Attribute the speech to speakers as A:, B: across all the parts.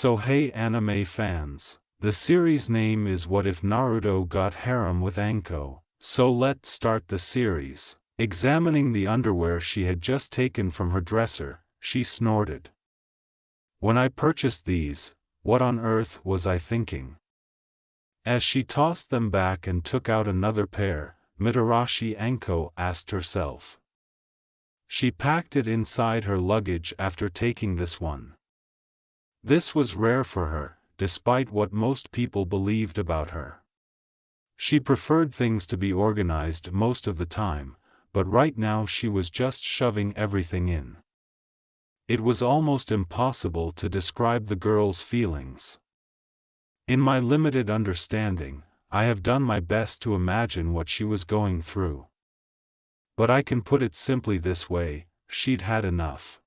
A: So hey anime fans, the series name is What If Naruto Got Harem with Anko, so let's start the series. Examining the underwear she had just taken from her dresser, she snorted. When I purchased these, what on earth was I thinking? As she tossed them back and took out another pair, Mitarashi Anko asked herself. She packed it inside her luggage after taking this one. This was rare for her, despite what most people believed about her. She preferred things to be organized most of the time, but right now she was just shoving everything in. It was almost impossible to describe the girl's feelings. In my limited understanding, I have done my best to imagine what she was going through. But I can put it simply this way, she'd had enough.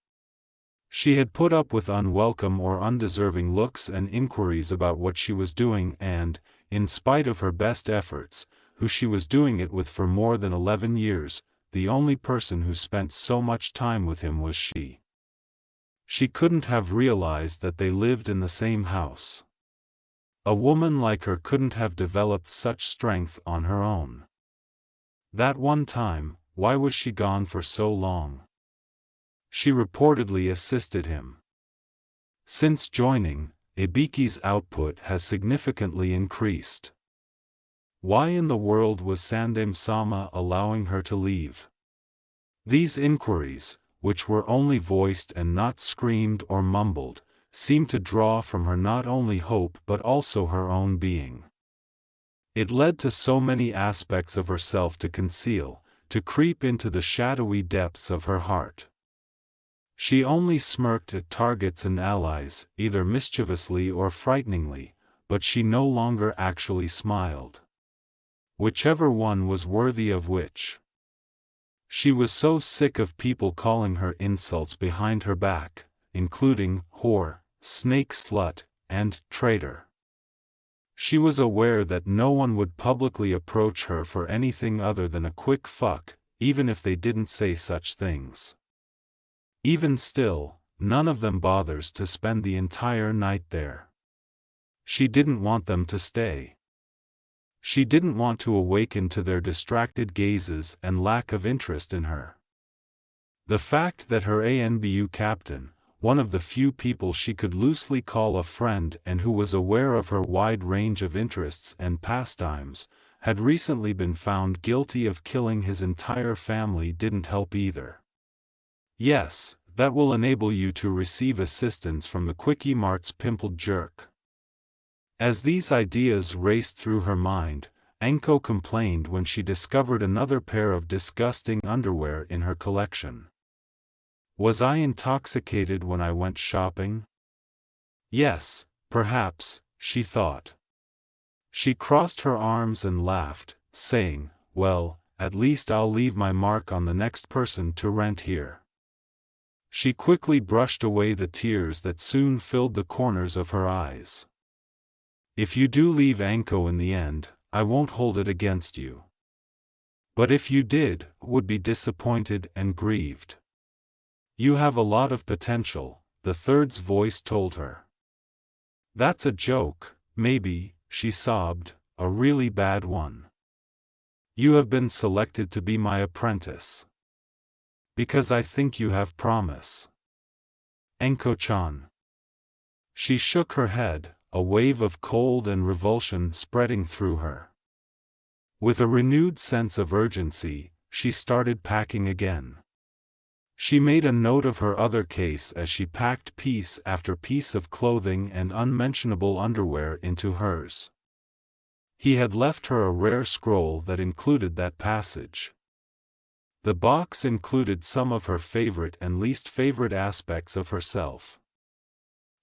A: She had put up with unwelcome or undeserving looks and inquiries about what she was doing and, in spite of her best efforts, who she was doing it with for more than 11 years, the only person who spent so much time with him was she. She couldn't have realized that they lived in the same house. A woman like her couldn't have developed such strength on her own. That one time, why was she gone for so long? She reportedly assisted him. Since joining, Ibiki's output has significantly increased. Why in the world was Sandame-sama allowing her to leave? These inquiries, which were only voiced and not screamed or mumbled, seemed to draw from her not only hope but also her own being. It led to so many aspects of herself to conceal, to creep into the shadowy depths of her heart. She only smirked at targets and allies, either mischievously or frighteningly, but she no longer actually smiled. Whichever one was worthy of which. She was so sick of people calling her insults behind her back, including whore, snake slut, and traitor. She was aware that no one would publicly approach her for anything other than a quick fuck, even if they didn't say such things. Even still, none of them bothers to spend the entire night there. She didn't want them to stay. She didn't want to awaken to their distracted gazes and lack of interest in her. The fact that her ANBU captain, one of the few people she could loosely call a friend and who was aware of her wide range of interests and pastimes, had recently been found guilty of killing his entire family didn't help either. Yes, that will enable you to receive assistance from the Quickie Mart's pimpled jerk. As these ideas raced through her mind, Anko complained when she discovered another pair of disgusting underwear in her collection. Was I intoxicated when I went shopping? Yes, perhaps, she thought. She crossed her arms and laughed, saying, well, at least I'll leave my mark on the next person to rent here. She quickly brushed away the tears that soon filled the corners of her eyes. If you do leave Anko in the end, I won't hold it against you. But if you did, would be disappointed and grieved. You have a lot of potential, the third's voice told her. That's a joke, maybe, she sobbed, a really bad one. You have been selected to be my apprentice. Because I think you have promise. Anko-chan. She shook her head, a wave of cold and revulsion spreading through her. With a renewed sense of urgency, she started packing again. She made a note of her other case as she packed piece after piece of clothing and unmentionable underwear into hers. He had left her a rare scroll that included that passage. The box included some of her favorite and least favorite aspects of herself.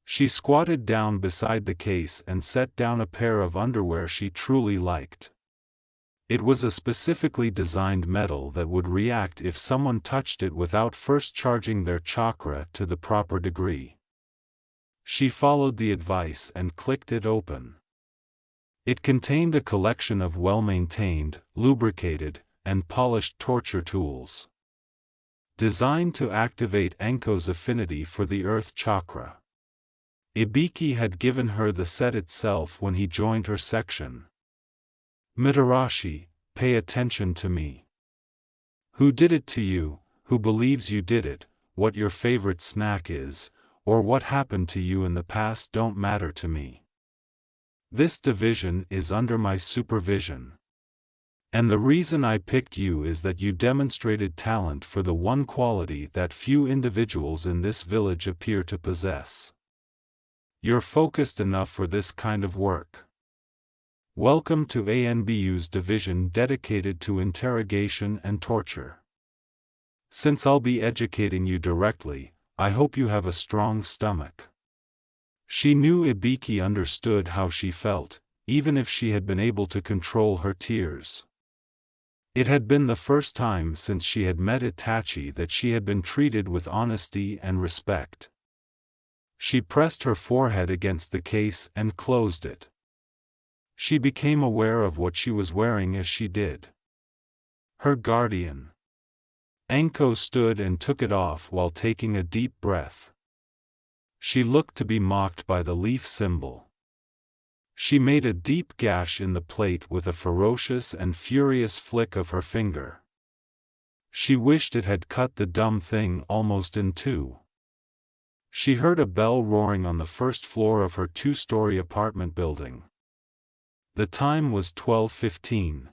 A: She squatted down beside the case and set down a pair of underwear she truly liked. It was a specifically designed metal that would react if someone touched it without first charging their chakra to the proper degree. She followed the advice and clicked it open. It contained a collection of well-maintained, lubricated, and polished torture tools. Designed to activate Anko's affinity for the Earth chakra. Ibiki had given her the set itself when he joined her section. Mitarashi, pay attention to me. Who did it to you, who believes you did it, what your favorite snack is, or what happened to you in the past don't matter to me. This division is under my supervision. And the reason I picked you is that you demonstrated talent for the one quality that few individuals in this village appear to possess. You're focused enough for this kind of work. Welcome to ANBU's division dedicated to interrogation and torture. Since I'll be educating you directly, I hope you have a strong stomach. She knew Ibiki understood how she felt, even if she had been able to control her tears. It had been the first time since she had met Itachi that she had been treated with honesty and respect. She pressed her forehead against the case and closed it. She became aware of what she was wearing as she did. Her guardian. Anko stood and took it off while taking a deep breath. She looked to be mocked by the leaf symbol. She made a deep gash in the plate with a ferocious and furious flick of her finger. She wished it had cut the dumb thing almost in two. She heard a bell roaring on the first floor of her two-story apartment building. The time was 12:15.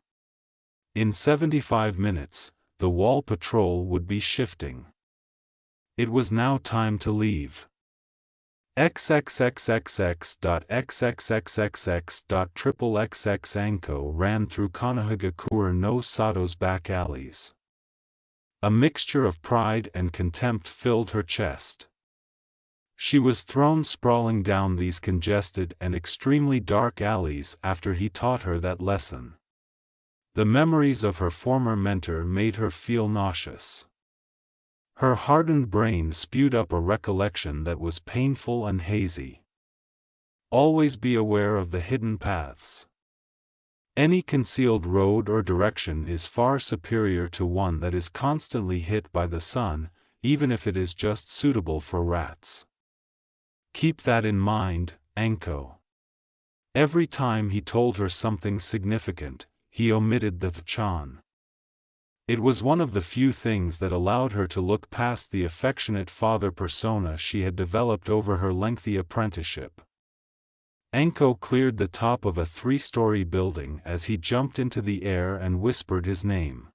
A: In 75 minutes, the wall patrol would be shifting. It was now time to leave. XXXXX.XXXXX.XXXX Anko ran through Konohagakure no Sato's back alleys. A mixture of pride and contempt filled her chest. She was thrown sprawling down these congested and extremely dark alleys after he taught her that lesson. The memories of her former mentor made her feel nauseous. Her hardened brain spewed up a recollection that was painful and hazy. Always be aware of the hidden paths. Any concealed road or direction is far superior to one that is constantly hit by the sun, even if it is just suitable for rats. Keep that in mind, Anko. Every time he told her something significant, he omitted the chan. It was one of the few things that allowed her to look past the affectionate father persona she had developed over her lengthy apprenticeship. Anko cleared the top of a 3-story building as he jumped into the air and whispered his name.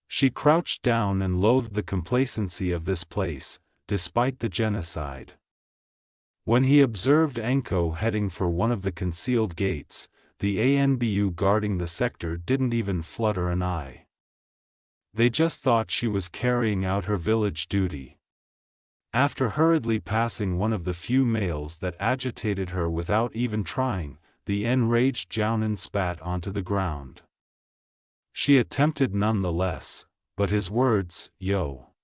A: She crouched down and loathed the complacency of this place, despite the genocide. When he observed Anko heading for one of the concealed gates, the ANBU guarding the sector didn't even flutter an eye. They just thought she was carrying out her village duty. After hurriedly passing one of the few males that agitated her without even trying, the enraged Jounin spat onto the ground. She attempted nonetheless, but his words, "Yo.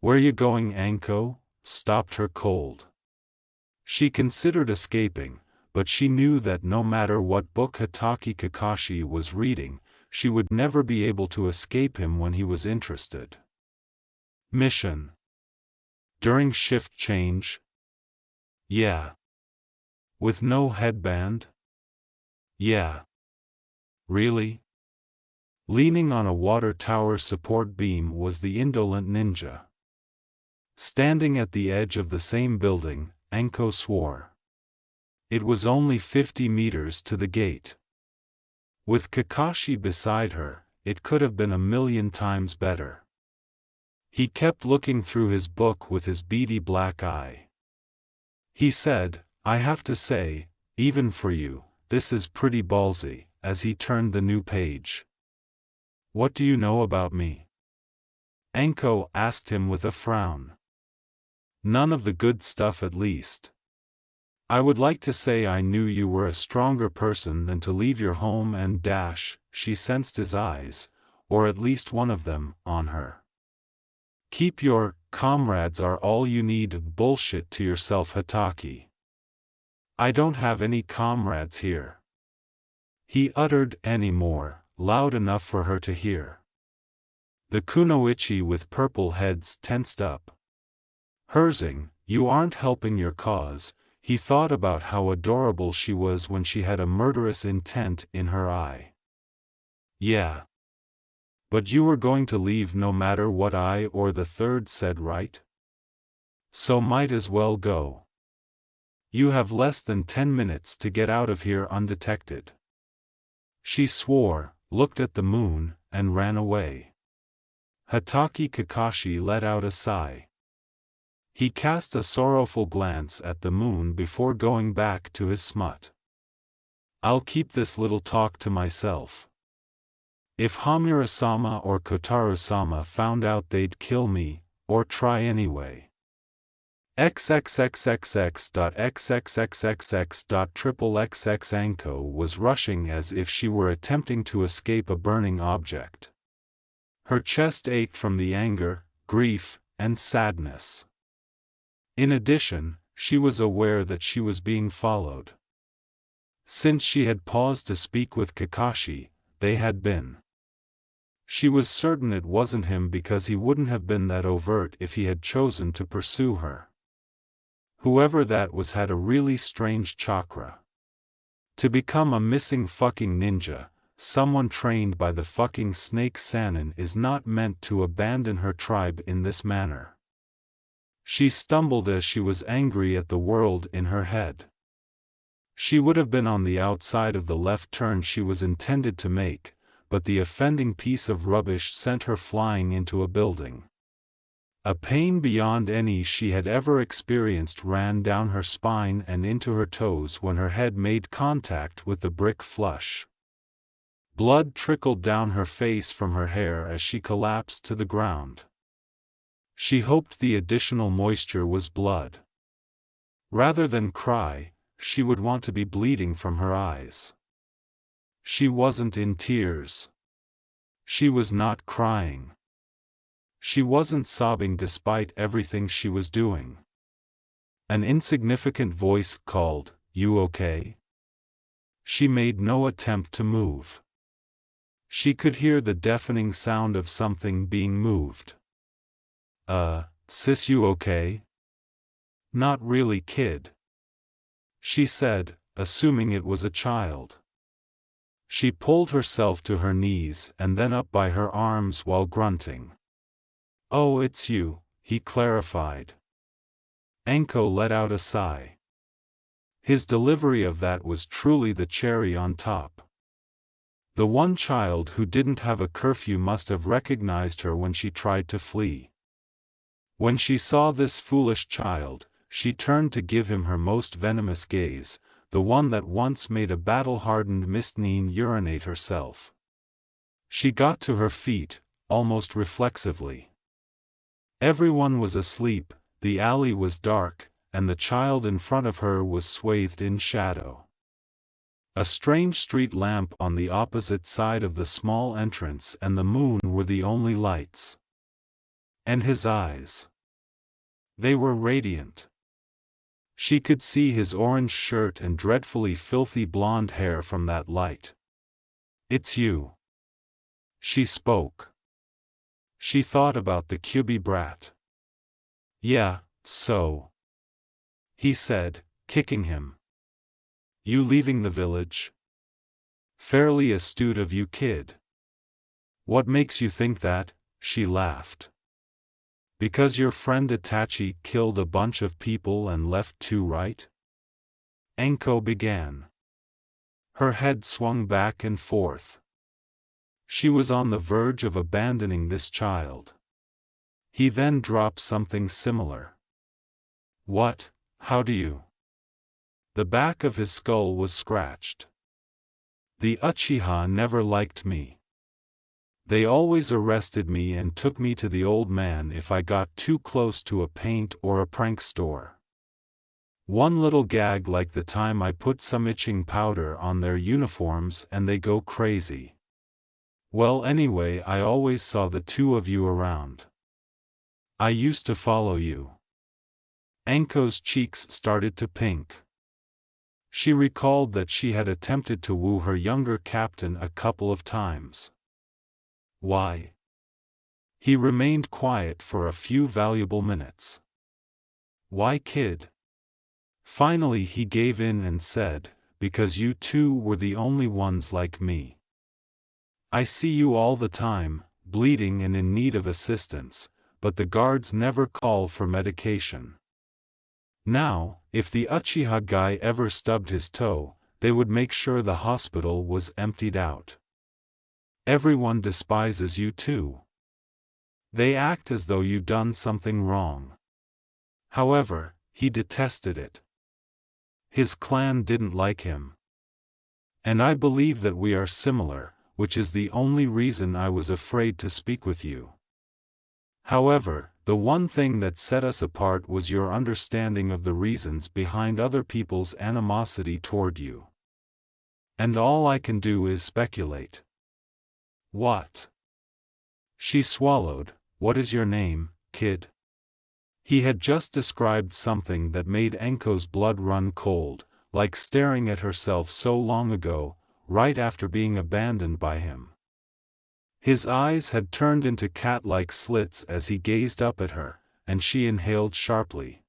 A: Where you going, Anko?" stopped her cold. She considered escaping, but she knew that no matter what book Hatake Kakashi was reading, she would never be able to escape him when he was interested. Mission. During shift change? Yeah. With no headband? Yeah. Really? Leaning on a water tower support beam was the indolent ninja. Standing at the edge of the same building, Anko swore. It was only 50 meters to the gate. With Kakashi beside her, it could have been 1,000,000 times better. He kept looking through his book with his beady black eye. He said, "I have to say, even for you, this is pretty ballsy," as he turned the new page. "What do you know about me?" Anko asked him with a frown. "None of the good stuff at least. I would like to say I knew you were a stronger person than to leave your home and dash," she sensed his eyes, or at least one of them, on her. "Keep your comrades are all you need bullshit to yourself, Hatake. I don't have any comrades here." He uttered any more, loud enough for her to hear. The kunoichi with purple heads tensed up. "Herzing, You aren't helping your cause." He thought about how adorable she was when she had a murderous intent in her eye. "Yeah. But you were going to leave no matter what I or the third said, right? So might as well go. You have less than 10 minutes to get out of here undetected." She swore, looked at the moon, and ran away. Hatake Kakashi let out a sigh. He cast a sorrowful glance at the moon before going back to his smut. "I'll keep this little talk to myself. If Hamura-sama or Kotaro-sama found out, they'd kill me, or try anyway." XXXXX.XXXXX.XXXX Anko was rushing as if she were attempting to escape a burning object. Her chest ached from the anger, grief, and sadness. In addition, she was aware that she was being followed. Since she had paused to speak with Kakashi, they had been. She was certain it wasn't him because he wouldn't have been that overt if he had chosen to pursue her. Whoever that was had a really strange chakra. To become a missing fucking ninja, someone trained by the fucking snake Sannin is not meant to abandon her tribe in this manner. She stumbled as she was angry at the world in her head. She would have been on the outside of the left turn she was intended to make, but the offending piece of rubbish sent her flying into a building. A pain beyond any she had ever experienced ran down her spine and into her toes when her head made contact with the brick flush. Blood trickled down her face from her hair as she collapsed to the ground. She hoped the additional moisture was blood. Rather than cry, she would want to be bleeding from her eyes. She wasn't in tears. She was not crying. She wasn't sobbing despite everything she was doing. An insignificant voice called, "You okay?" She made no attempt to move. She could hear the deafening sound of something being moved. Sis, you okay?" "Not really, kid," she said, assuming it was a child. She pulled herself to her knees and then up by her arms while grunting. "Oh, it's you," he clarified. Anko let out a sigh. His delivery of that was truly the cherry on top. The one child who didn't have a curfew must have recognized her when she tried to flee. When she saw this foolish child, she turned to give him her most venomous gaze, the one that once made a battle-hardened Mistneen urinate herself. She got to her feet, almost reflexively. Everyone was asleep, the alley was dark, and the child in front of her was swathed in shadow. A strange street lamp on the opposite side of the small entrance and the moon were the only lights. And his eyes. They were radiant. She could see his orange shirt and dreadfully filthy blonde hair from that light. "It's you." She spoke. She thought about the Kyubi brat. "Yeah, so," he said, kicking him. "You leaving the village? Fairly astute of you, kid." "What makes you think that?" she laughed. "Because your friend Itachi killed a bunch of people and left too, right?" Anko began. Her head swung back and forth. She was on the verge of abandoning this child. He then dropped something similar. "What? How do you?" The back of his skull was scratched. "The Uchiha never liked me. They always arrested me and took me to the old man if I got too close to a paint or a prank store. One little gag like the time I put some itching powder on their uniforms and they go crazy. Well, anyway, I always saw the two of you around. I used to follow you." Anko's cheeks started to pink. She recalled that she had attempted to woo her younger captain a couple of times. "Why?" He remained quiet for a few valuable minutes. Why, kid? Finally he gave in and said, because you two were the only ones like me. I see you all the time, bleeding and in need of assistance, but the guards never call for medication. Now, if the Uchiha guy ever stubbed his toe, they would make sure the hospital was emptied out. Everyone despises you too. They act as though you'd done something wrong. However, he detested it. His clan didn't like him. And I believe that we are similar, which is the only reason I was afraid to speak with you. However, the one thing that set us apart was your understanding of the reasons behind other people's animosity toward you. And all I can do is speculate. What? She swallowed. What is your name, kid? He had just described something that made Anko's blood run cold, like staring at herself so long ago, right after being abandoned by him. His eyes had turned into cat-like slits as he gazed up at her, and she inhaled sharply.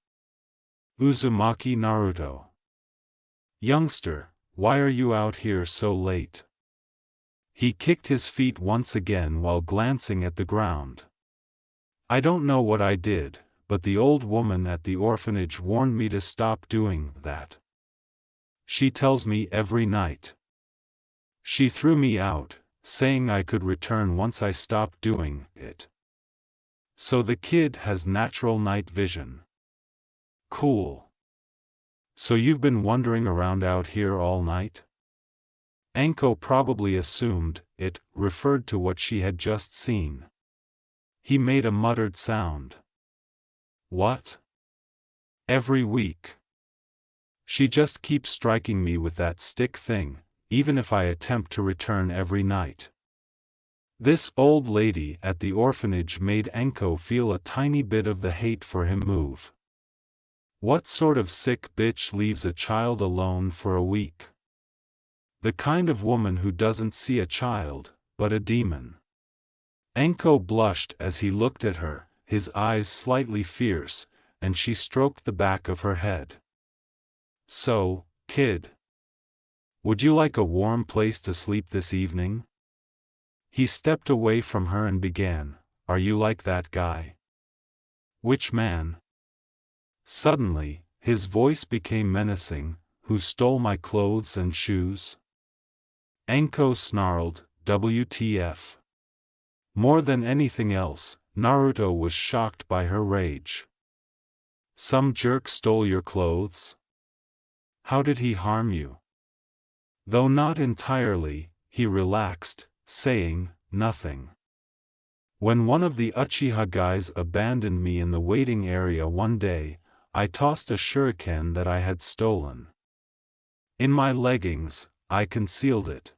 A: Uzumaki Naruto. Youngster, why are you out here so late? He kicked his feet once again while glancing at the ground. I don't know what I did, but the old woman at the orphanage warned me to stop doing that. She tells me every night. She threw me out, saying I could return once I stopped doing it. So the kid has natural night vision. Cool. So you've been wandering around out here all night? Anko probably assumed it referred to what she had just seen. He made a muttered sound. What? Every week. She just keeps striking me with that stick thing, even if I attempt to return every night. This old lady at the orphanage made Anko feel a tiny bit of the hate for him move. What sort of sick bitch leaves a child alone for a week? The kind of woman who doesn't see a child, but a demon. Anko blushed as he looked at her, his eyes slightly fierce, and she stroked the back of her head. So, kid. Would you like a warm place to sleep this evening? He stepped away from her and began, Are you like that guy? Which man? Suddenly, his voice became menacing, Who stole my clothes and shoes? Anko snarled, WTF. More than anything else, Naruto was shocked by her rage. Some jerk stole your clothes? How did he harm you? Though not entirely, he relaxed, saying, Nothing. When one of the Uchiha guys abandoned me in the waiting area one day, I tossed a shuriken that I had stolen. In my leggings, I concealed it.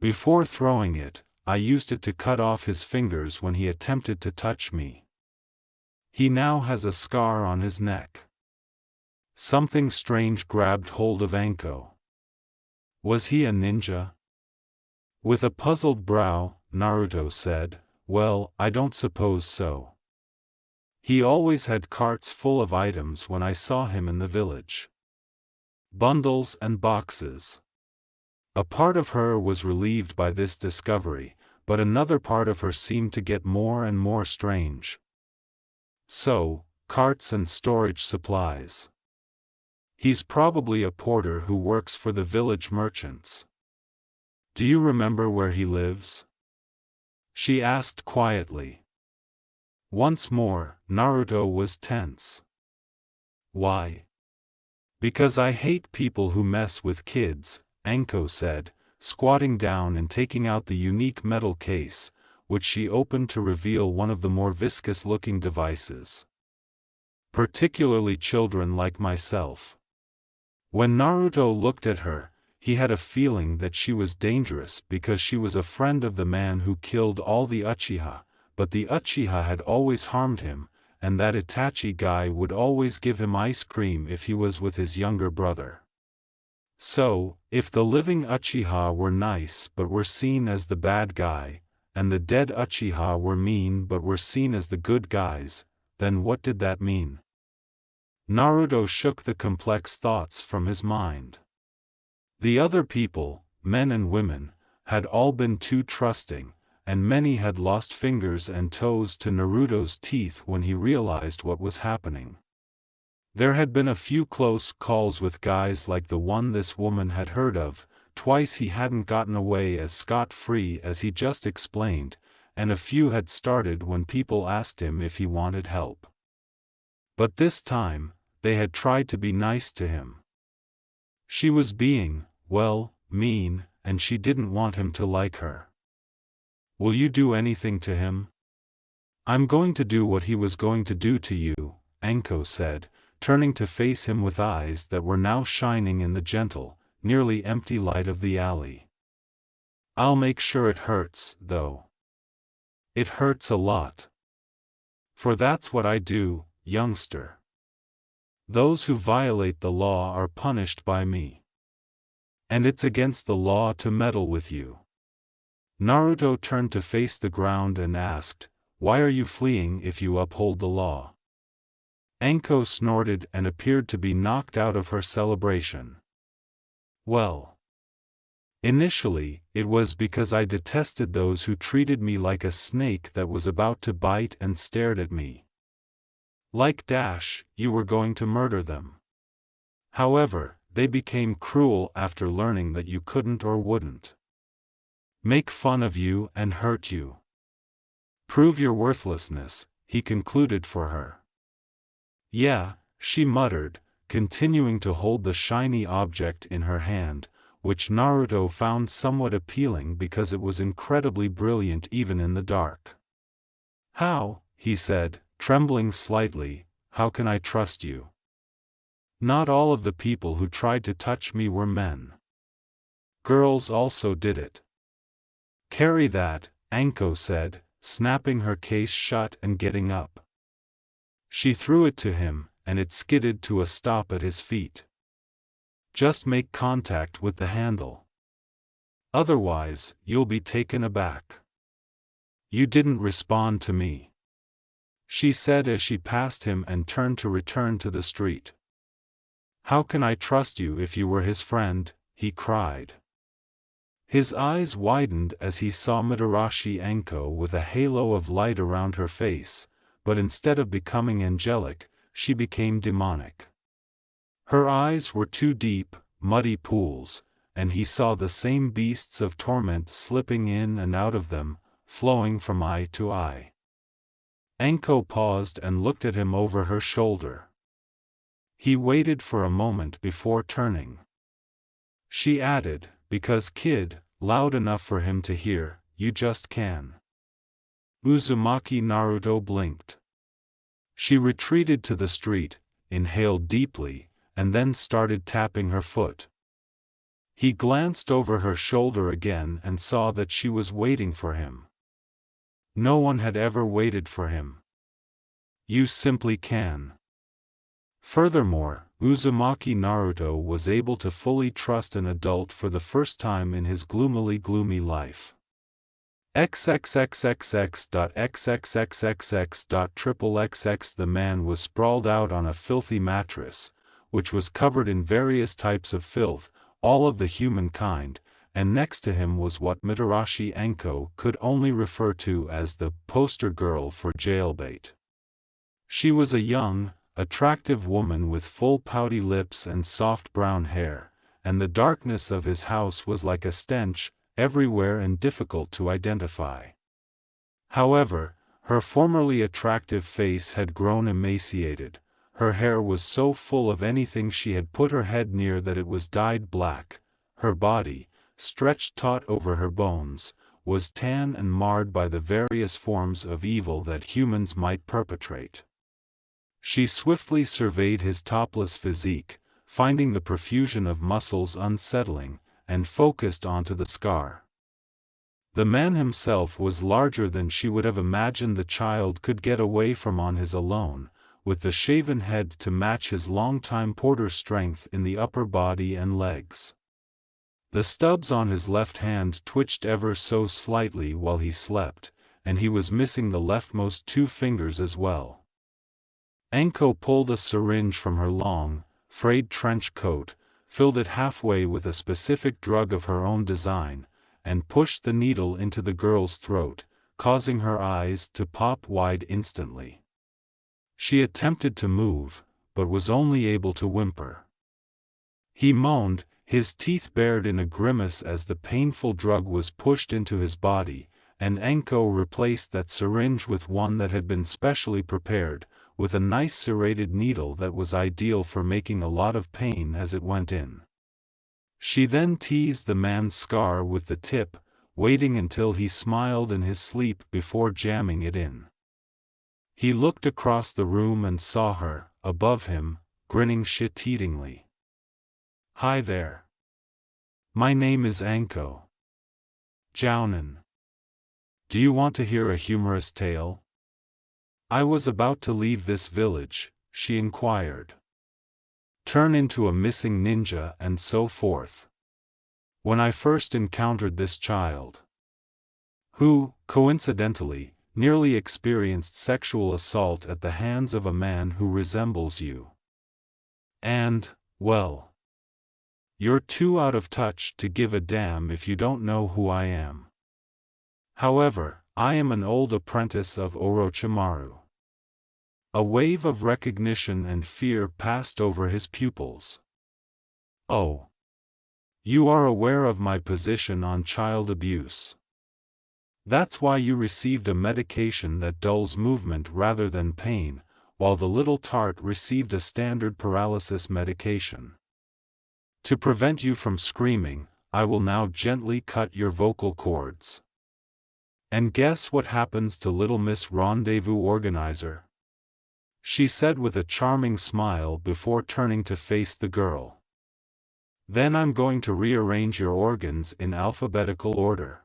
A: Before throwing it, I used it to cut off his fingers when he attempted to touch me. He now has a scar on his neck. Something strange grabbed hold of Anko. Was he a ninja? With a puzzled brow, Naruto said, Well, I don't suppose so. He always had carts full of items when I saw him in the village. Bundles and boxes. A part of her was relieved by this discovery, but another part of her seemed to get more and more strange. So, carts and storage supplies. He's probably a porter who works for the village merchants. Do you remember where he lives? She asked quietly. Once more, Naruto was tense. Why? Because I hate people who mess with kids, Anko said, squatting down and taking out the unique metal case, which she opened to reveal one of the more viscous-looking devices. Particularly children like myself. When Naruto looked at her, he had a feeling that she was dangerous because she was a friend of the man who killed all the Uchiha, but the Uchiha had always harmed him, and that Itachi guy would always give him ice cream if he was with his younger brother. So, if the living Uchiha were nice but were seen as the bad guy, and the dead Uchiha were mean but were seen as the good guys, then what did that mean? Naruto shook the complex thoughts from his mind. The other people, men and women, had all been too trusting, and many had lost fingers and toes to Naruto's teeth when he realized what was happening. There had been a few close calls with guys like the one this woman had heard of. Twice he hadn't gotten away as scot-free as he just explained, and a few had started when people asked him if he wanted help. But this time, they had tried to be nice to him. She was being, well, mean, and she didn't want him to like her. "Will you do anything to him?" "I'm going to do what he was going to do to you," Anko said, turning to face him with eyes that were now shining in the gentle, nearly empty light of the alley. "I'll make sure it hurts, though. It hurts a lot. For that's what I do, youngster. Those who violate the law are punished by me. And it's against the law to meddle with you." Naruto turned to face the ground and asked, "Why are you fleeing if you uphold the law?" Anko snorted and appeared to be knocked out of her celebration. "Well, initially, it was because I detested those who treated me like a snake that was about to bite and stared at me. Like Dash, you were going to murder them. However, they became cruel after learning that you couldn't or wouldn't. Make fun of you and hurt you. Prove your worthlessness," he concluded for her. "Yeah," she muttered, continuing to hold the shiny object in her hand, which Naruto found somewhat appealing because it was incredibly brilliant even in the dark. "How," he said, trembling slightly, "how can I trust you? Not all of the people who tried to touch me were men. Girls also did it." "Carry that," Anko said, snapping her case shut and getting up. She threw it to him, and it skidded to a stop at his feet. "Just make contact with the handle. Otherwise, you'll be taken aback. You didn't respond to me," she said as she passed him and turned to return to the street. "How can I trust you if you were his friend?" he cried. His eyes widened as he saw Mitarashi Anko with a halo of light around her face, but instead of becoming angelic, she became demonic. Her eyes were two deep, muddy pools, and he saw the same beasts of torment slipping in and out of them, flowing from eye to eye. Anko paused and looked at him over her shoulder. He waited for a moment before turning. She added, "Because kid," loud enough for him to hear, "you just can." Uzumaki Naruto blinked. She retreated to the street, inhaled deeply, and then started tapping her foot. He glanced over her shoulder again and saw that she was waiting for him. No one had ever waited for him. You simply can. Furthermore, Uzumaki Naruto was able to fully trust an adult for the first time in his gloomily gloomy life. XXXXX.XXXXX.XXX. The man was sprawled out on a filthy mattress, which was covered in various types of filth, all of the humankind, and next to him was what Mitarashi Anko could only refer to as the poster girl for jailbait. She was a young, attractive woman with full pouty lips and soft brown hair, and the darkness of his house was like a stench, everywhere and difficult to identify. However, her formerly attractive face had grown emaciated, her hair was so full of anything she had put her head near that it was dyed black, her body, stretched taut over her bones, was tan and marred by the various forms of evil that humans might perpetrate. She swiftly surveyed his topless physique, finding the profusion of muscles unsettling, and focused onto the scar. The man himself was larger than she would have imagined the child could get away from on his own, with the shaven head to match his longtime porter's strength in the upper body and legs. The stubs on his left hand twitched ever so slightly while he slept, and he was missing the leftmost two fingers as well. Anko pulled a syringe from her long, frayed trench coat, filled it halfway with a specific drug of her own design, and pushed the needle into the girl's throat, causing her eyes to pop wide instantly. She attempted to move, but was only able to whimper. He moaned, his teeth bared in a grimace as the painful drug was pushed into his body, and Anko replaced that syringe with one that had been specially prepared, with a nice serrated needle that was ideal for making a lot of pain as it went in. She then teased the man's scar with the tip, waiting until he smiled in his sleep before jamming it in. He looked across the room and saw her, above him, grinning shit-eatingly. "Hi there. My name is Anko. Jounin. Do you want to hear a humorous tale? I was about to leave this village," she inquired. "Turn into a missing ninja and so forth. When I first encountered this child, who, coincidentally, nearly experienced sexual assault at the hands of a man who resembles you. And, well, you're too out of touch to give a damn if you don't know who I am. However, I am an old apprentice of Orochimaru." A wave of recognition and fear passed over his pupils. "Oh. You are aware of my position on child abuse. That's why you received a medication that dulls movement rather than pain, while the little tart received a standard paralysis medication. To prevent you from screaming, I will now gently cut your vocal cords. And guess what happens to Little Miss Rendezvous Organizer?" she said with a charming smile before turning to face the girl. "Then I'm going to rearrange your organs in alphabetical order.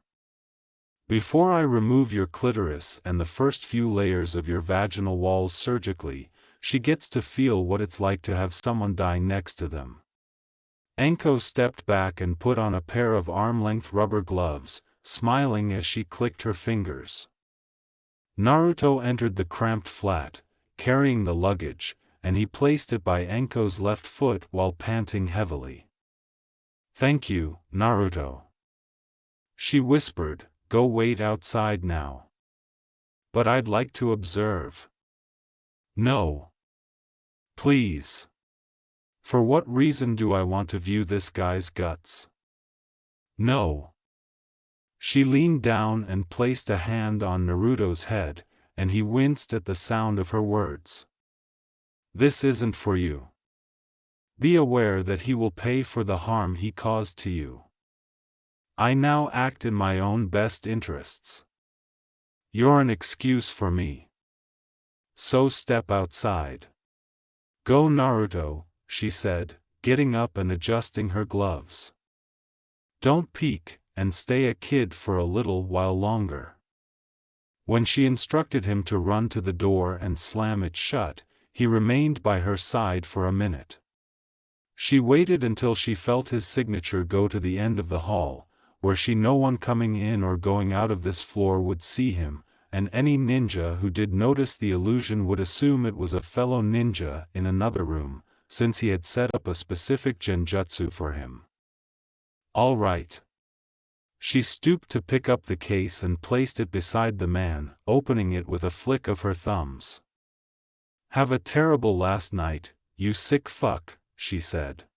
A: Before I remove your clitoris and the first few layers of your vaginal walls surgically, she gets to feel what it's like to have someone die next to them." Anko stepped back and put on a pair of arm-length rubber gloves, smiling as she clicked her fingers. Naruto entered the cramped flat, carrying the luggage, and he placed it by Anko's left foot while panting heavily. "Thank you, Naruto," she whispered. "Go wait outside now." "But I'd like to observe." "No. Please. For what reason do I want to view this guy's guts?" "No." She leaned down and placed a hand on Naruto's head, and he winced at the sound of her words. "This isn't for you. Be aware that he will pay for the harm he caused to you. I now act in my own best interests. You're an excuse for me. So step outside." "Go, Naruto," she said, getting up and adjusting her gloves. "Don't peek, and stay a kid for a little while longer." When she instructed him to run to the door and slam it shut, he remained by her side for a minute. She waited until she felt his signature go to the end of the hall, where no one coming in or going out of this floor would see him, and any ninja who did notice the illusion would assume it was a fellow ninja in another room, since he had set up a specific genjutsu for him. "All right." She stooped to pick up the case and placed it beside the man, opening it with a flick of her thumbs. "Have a terrible last night, you sick fuck," she said.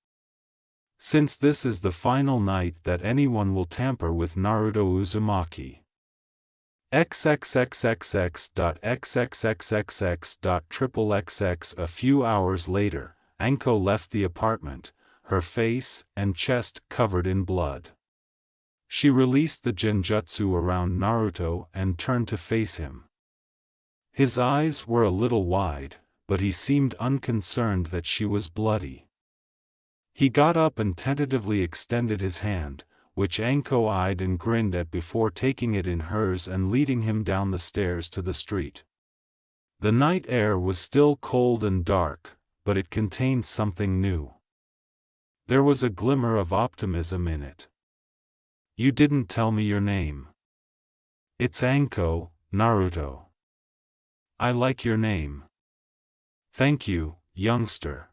A: "Since this is the final night that anyone will tamper with Naruto Uzumaki. XXXXX.XXXXX.XXXX. A few hours later, Anko left the apartment, her face and chest covered in blood. She released the genjutsu around Naruto and turned to face him. His eyes were a little wide, but he seemed unconcerned that she was bloody. He got up and tentatively extended his hand, which Anko eyed and grinned at before taking it in hers and leading him down the stairs to the street. The night air was still cold and dark, but it contained something new. There was a glimmer of optimism in it. "You didn't tell me your name." "It's Anko, Naruto." "I like your name." Thank you, youngster.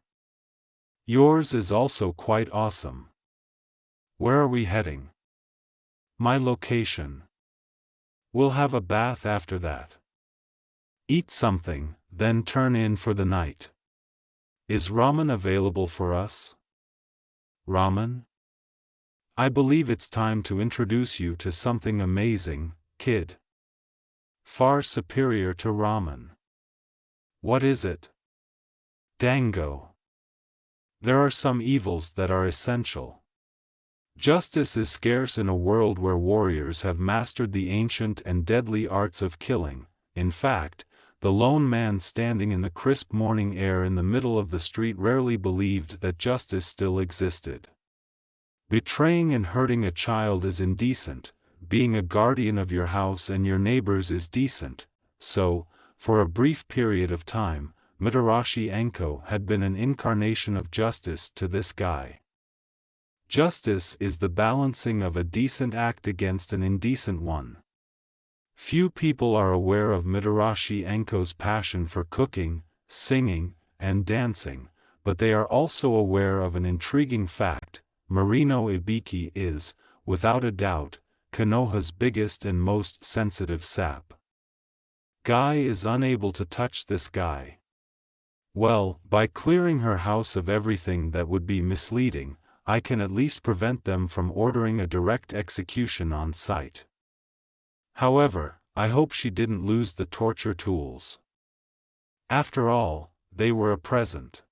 A: Yours is also quite awesome. Where are we heading? My location. We'll have a bath after that. Eat something, then turn in for the night. Is ramen available for us? Ramen? I believe it's time to introduce you to something amazing, kid. Far superior to ramen. What is it? Dango. There are some evils that are essential. Justice is scarce in a world where warriors have mastered the ancient and deadly arts of killing. In fact, the lone man standing in the crisp morning air in the middle of the street rarely believed that justice still existed. Betraying and hurting a child is indecent, being a guardian of your house and your neighbors is decent, so, for a brief period of time, Mitarashi Anko had been an incarnation of justice to this guy. Justice is the balancing of a decent act against an indecent one. Few people are aware of Mitarashi Anko's passion for cooking, singing, and dancing, but they are also aware of an intriguing fact: Marino Ibiki is, without a doubt, Konoha's biggest and most sensitive sap. Guy is unable to touch this guy. Well, by clearing her house of everything that would be misleading, I can at least prevent them from ordering a direct execution on sight. However, I hope she didn't lose the torture tools. After all, they were a present.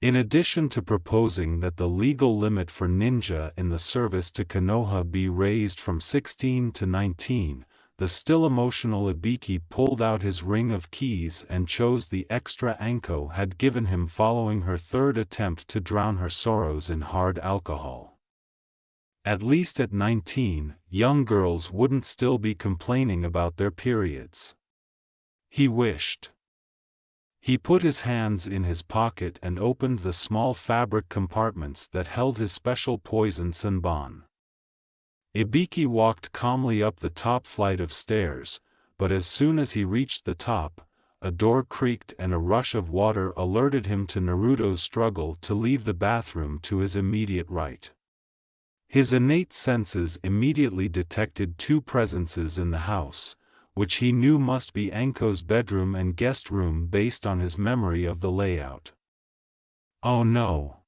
A: In addition to proposing that the legal limit for ninja in the service to Konoha be raised from 16 to 19, the still emotional Ibiki pulled out his ring of keys and chose the extra Anko had given him following her third attempt to drown her sorrows in hard alcohol. At least at 19, young girls wouldn't still be complaining about their periods. He wished. He put his hands in his pocket and opened the small fabric compartments that held his special poison Senbon. Ibiki walked calmly up the top flight of stairs, but as soon as he reached the top, a door creaked and a rush of water alerted him to Naruto's struggle to leave the bathroom to his immediate right. His innate senses immediately detected two presences in the house, which he knew must be Anko's bedroom and guest room based on his memory of the layout. Oh no!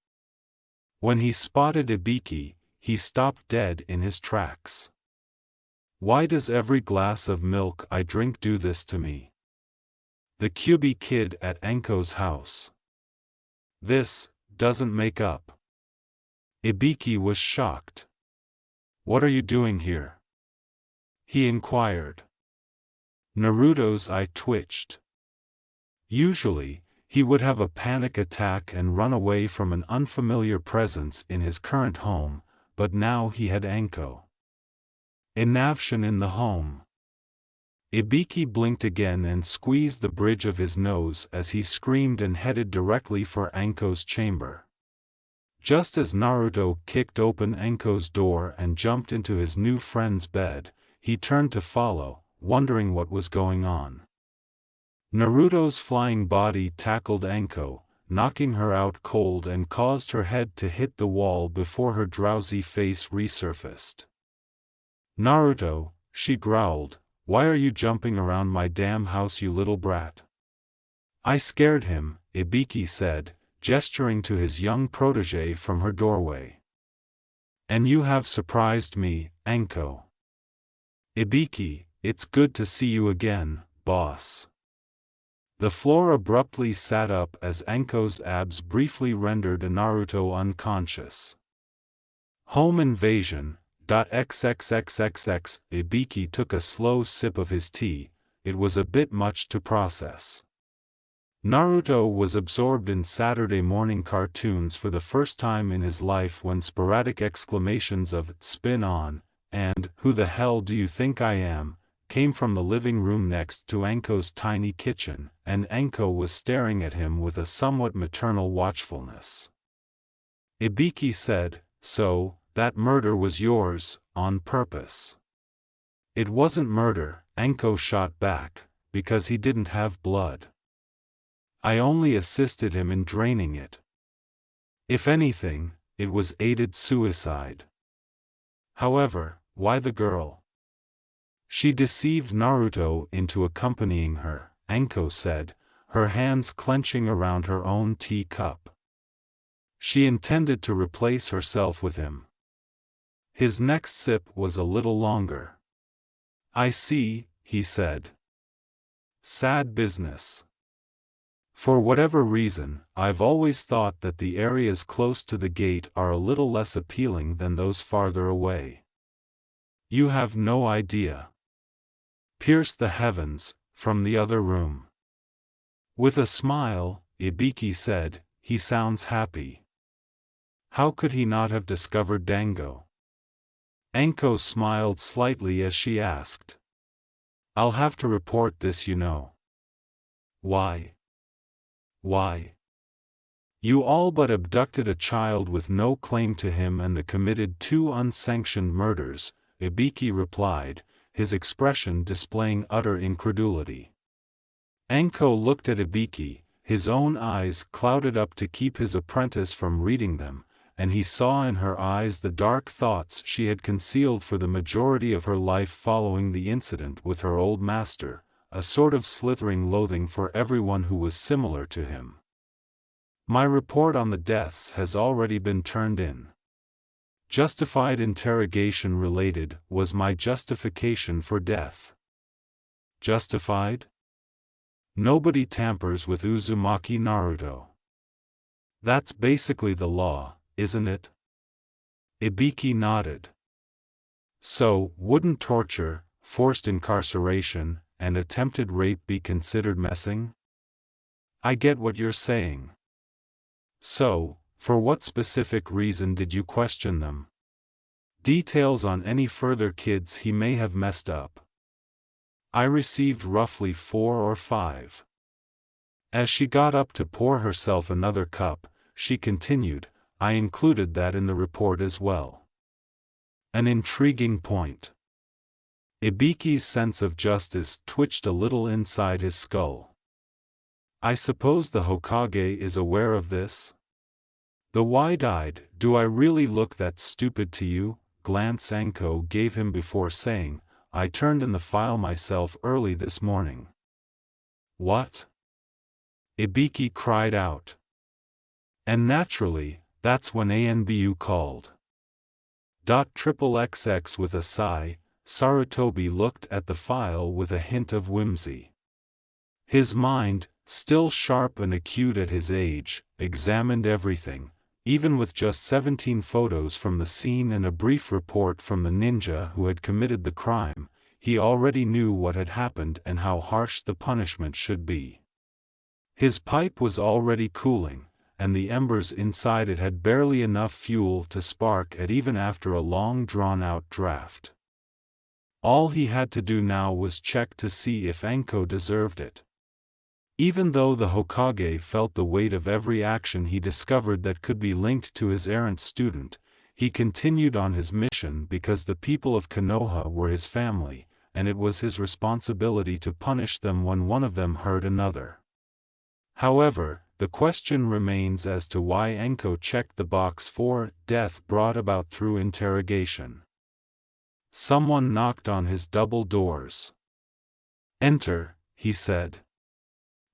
A: When he spotted Ibiki, he stopped dead in his tracks. Why does every glass of milk I drink do this to me? The Kyubi kid at Anko's house. This doesn't make up. Ibiki was shocked. What are you doing here? He inquired. Naruto's eye twitched. Usually, he would have a panic attack and run away from an unfamiliar presence in his current home, but now he had Anko. Inavtion in the home. Ibiki blinked again and squeezed the bridge of his nose as he screamed and headed directly for Anko's chamber. Just as Naruto kicked open Anko's door and jumped into his new friend's bed, he turned to follow, wondering what was going on. Naruto's flying body tackled Anko, knocking her out cold and caused her head to hit the wall before her drowsy face resurfaced. Naruto, she growled, why are you jumping around my damn house, you little brat? I scared him, Ibiki said, gesturing to his young protege from her doorway. And you have surprised me, Anko. Ibiki, it's good to see you again, boss. The floor abruptly sat up as Anko's abs briefly rendered Naruto unconscious. Home invasion. XXXXX. Ibiki took a slow sip of his tea. It was a bit much to process. Naruto was absorbed in Saturday morning cartoons for the first time in his life when sporadic exclamations of "spin on" and "who the hell do you think I am" came from the living room next to Anko's tiny kitchen, and Anko was staring at him with a somewhat maternal watchfulness. Ibiki said, "So, that murder was yours, on purpose." "It wasn't murder," Anko shot back, "because he didn't have blood." I only assisted him in draining it. If anything, it was aided suicide. However, why the girl? She deceived Naruto into accompanying her, Anko said, her hands clenching around her own teacup. She intended to replace herself with him. His next sip was a little longer. I see, he said. Sad business. For whatever reason, I've always thought that the areas close to the gate are a little less appealing than those farther away. You have no idea. Pierce the heavens, from the other room. With a smile, Ibiki said, he sounds happy. How could he not have discovered Dango? Anko smiled slightly as she asked. I'll have to report this, you know. Why? Why? You all but abducted a child with no claim to him and committed 2 unsanctioned murders, Ibiki replied, his expression displaying utter incredulity. Anko looked at Ibiki, his own eyes clouded up to keep his apprentice from reading them, and he saw in her eyes the dark thoughts she had concealed for the majority of her life following the incident with her old master, a sort of slithering loathing for everyone who was similar to him. My report on the deaths has already been turned in. Justified interrogation related was my justification for death. Justified? Nobody tampers with Uzumaki Naruto. That's basically the law, isn't it? Ibiki nodded. So, wouldn't torture, forced incarceration, and attempted rape be considered messing? I get what you're saying. So, for what specific reason did you question them? Details on any further kids he may have messed up. I received roughly 4 or 5. As she got up to pour herself another cup, she continued, I included that in the report as well. An intriguing point. Ibiki's sense of justice twitched a little inside his skull. I suppose the Hokage is aware of this? The wide-eyed, do I really look that stupid to you, glance Anko gave him before saying, I turned in the file myself early this morning. What? Ibiki cried out. And naturally, that's when Anbu called. XXX with a sigh, Sarutobi looked at the file with a hint of whimsy. His mind, still sharp and acute at his age, examined everything, even with just 17 photos from the scene and a brief report from the ninja who had committed the crime. He already knew what had happened and how harsh the punishment should be. His pipe was already cooling, and the embers inside it had barely enough fuel to spark it even after a long drawn-out draft. All he had to do now was check to see if Anko deserved it. Even though the Hokage felt the weight of every action he discovered that could be linked to his errant student, he continued on his mission because the people of Konoha were his family, and it was his responsibility to punish them when one of them hurt another. However, the question remains as to why Anko checked the box for death brought about through interrogation. Someone knocked on his double doors. Enter, he said.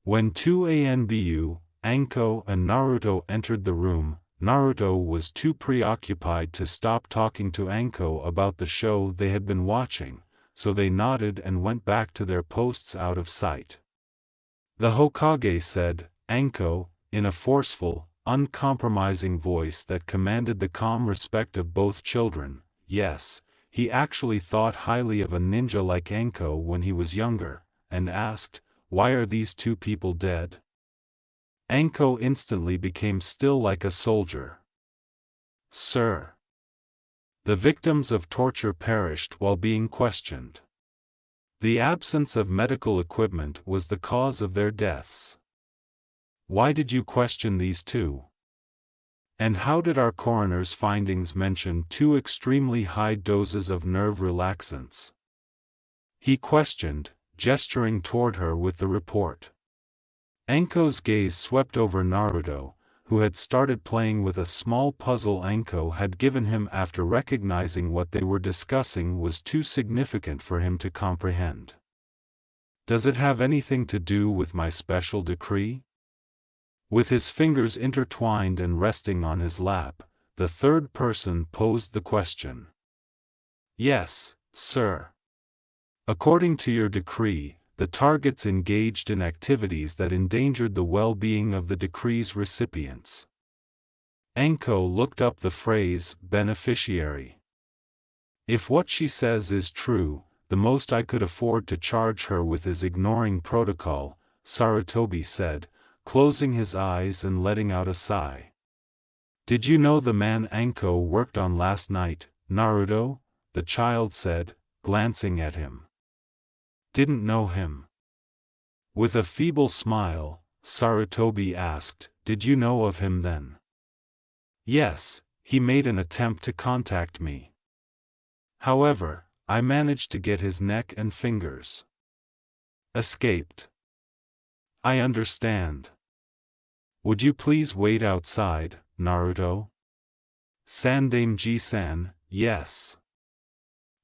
A: When 2 Anbu, Anko and Naruto entered the room, Naruto was too preoccupied to stop talking to Anko about the show they had been watching, so they nodded and went back to their posts out of sight. The Hokage said, Anko, in a forceful, uncompromising voice that commanded the calm respect of both children, yes, he actually thought highly of a ninja like Anko when he was younger, and asked, why are these 2 people dead? Anko instantly became still like a soldier. Sir. The victims of torture perished while being questioned. The absence of medical equipment was the cause of their deaths. Why did you question these 2? And how did our coroner's findings mention 2 extremely high doses of nerve relaxants? He questioned, gesturing toward her with the report. Anko's gaze swept over Naruto, who had started playing with a small puzzle Anko had given him after recognizing what they were discussing was too significant for him to comprehend. Does it have anything to do with my special decree? With his fingers intertwined and resting on his lap, the third person posed the question. Yes, sir. According to your decree, the targets engaged in activities that endangered the well-being of the decree's recipients. Anko looked up the phrase, beneficiary. If what she says is true, the most I could afford to charge her with is ignoring protocol, Sarutobi said, closing his eyes and letting out a sigh. Did you know the man Anko worked on last night, Naruto? The child said, glancing at him. Didn't know him. With a feeble smile, Sarutobi asked, did you know of him then? Yes, he made an attempt to contact me. However, I managed to get his neck and fingers. Escaped. I understand. Would you please wait outside, Naruto? Sandaime-ji-san, yes.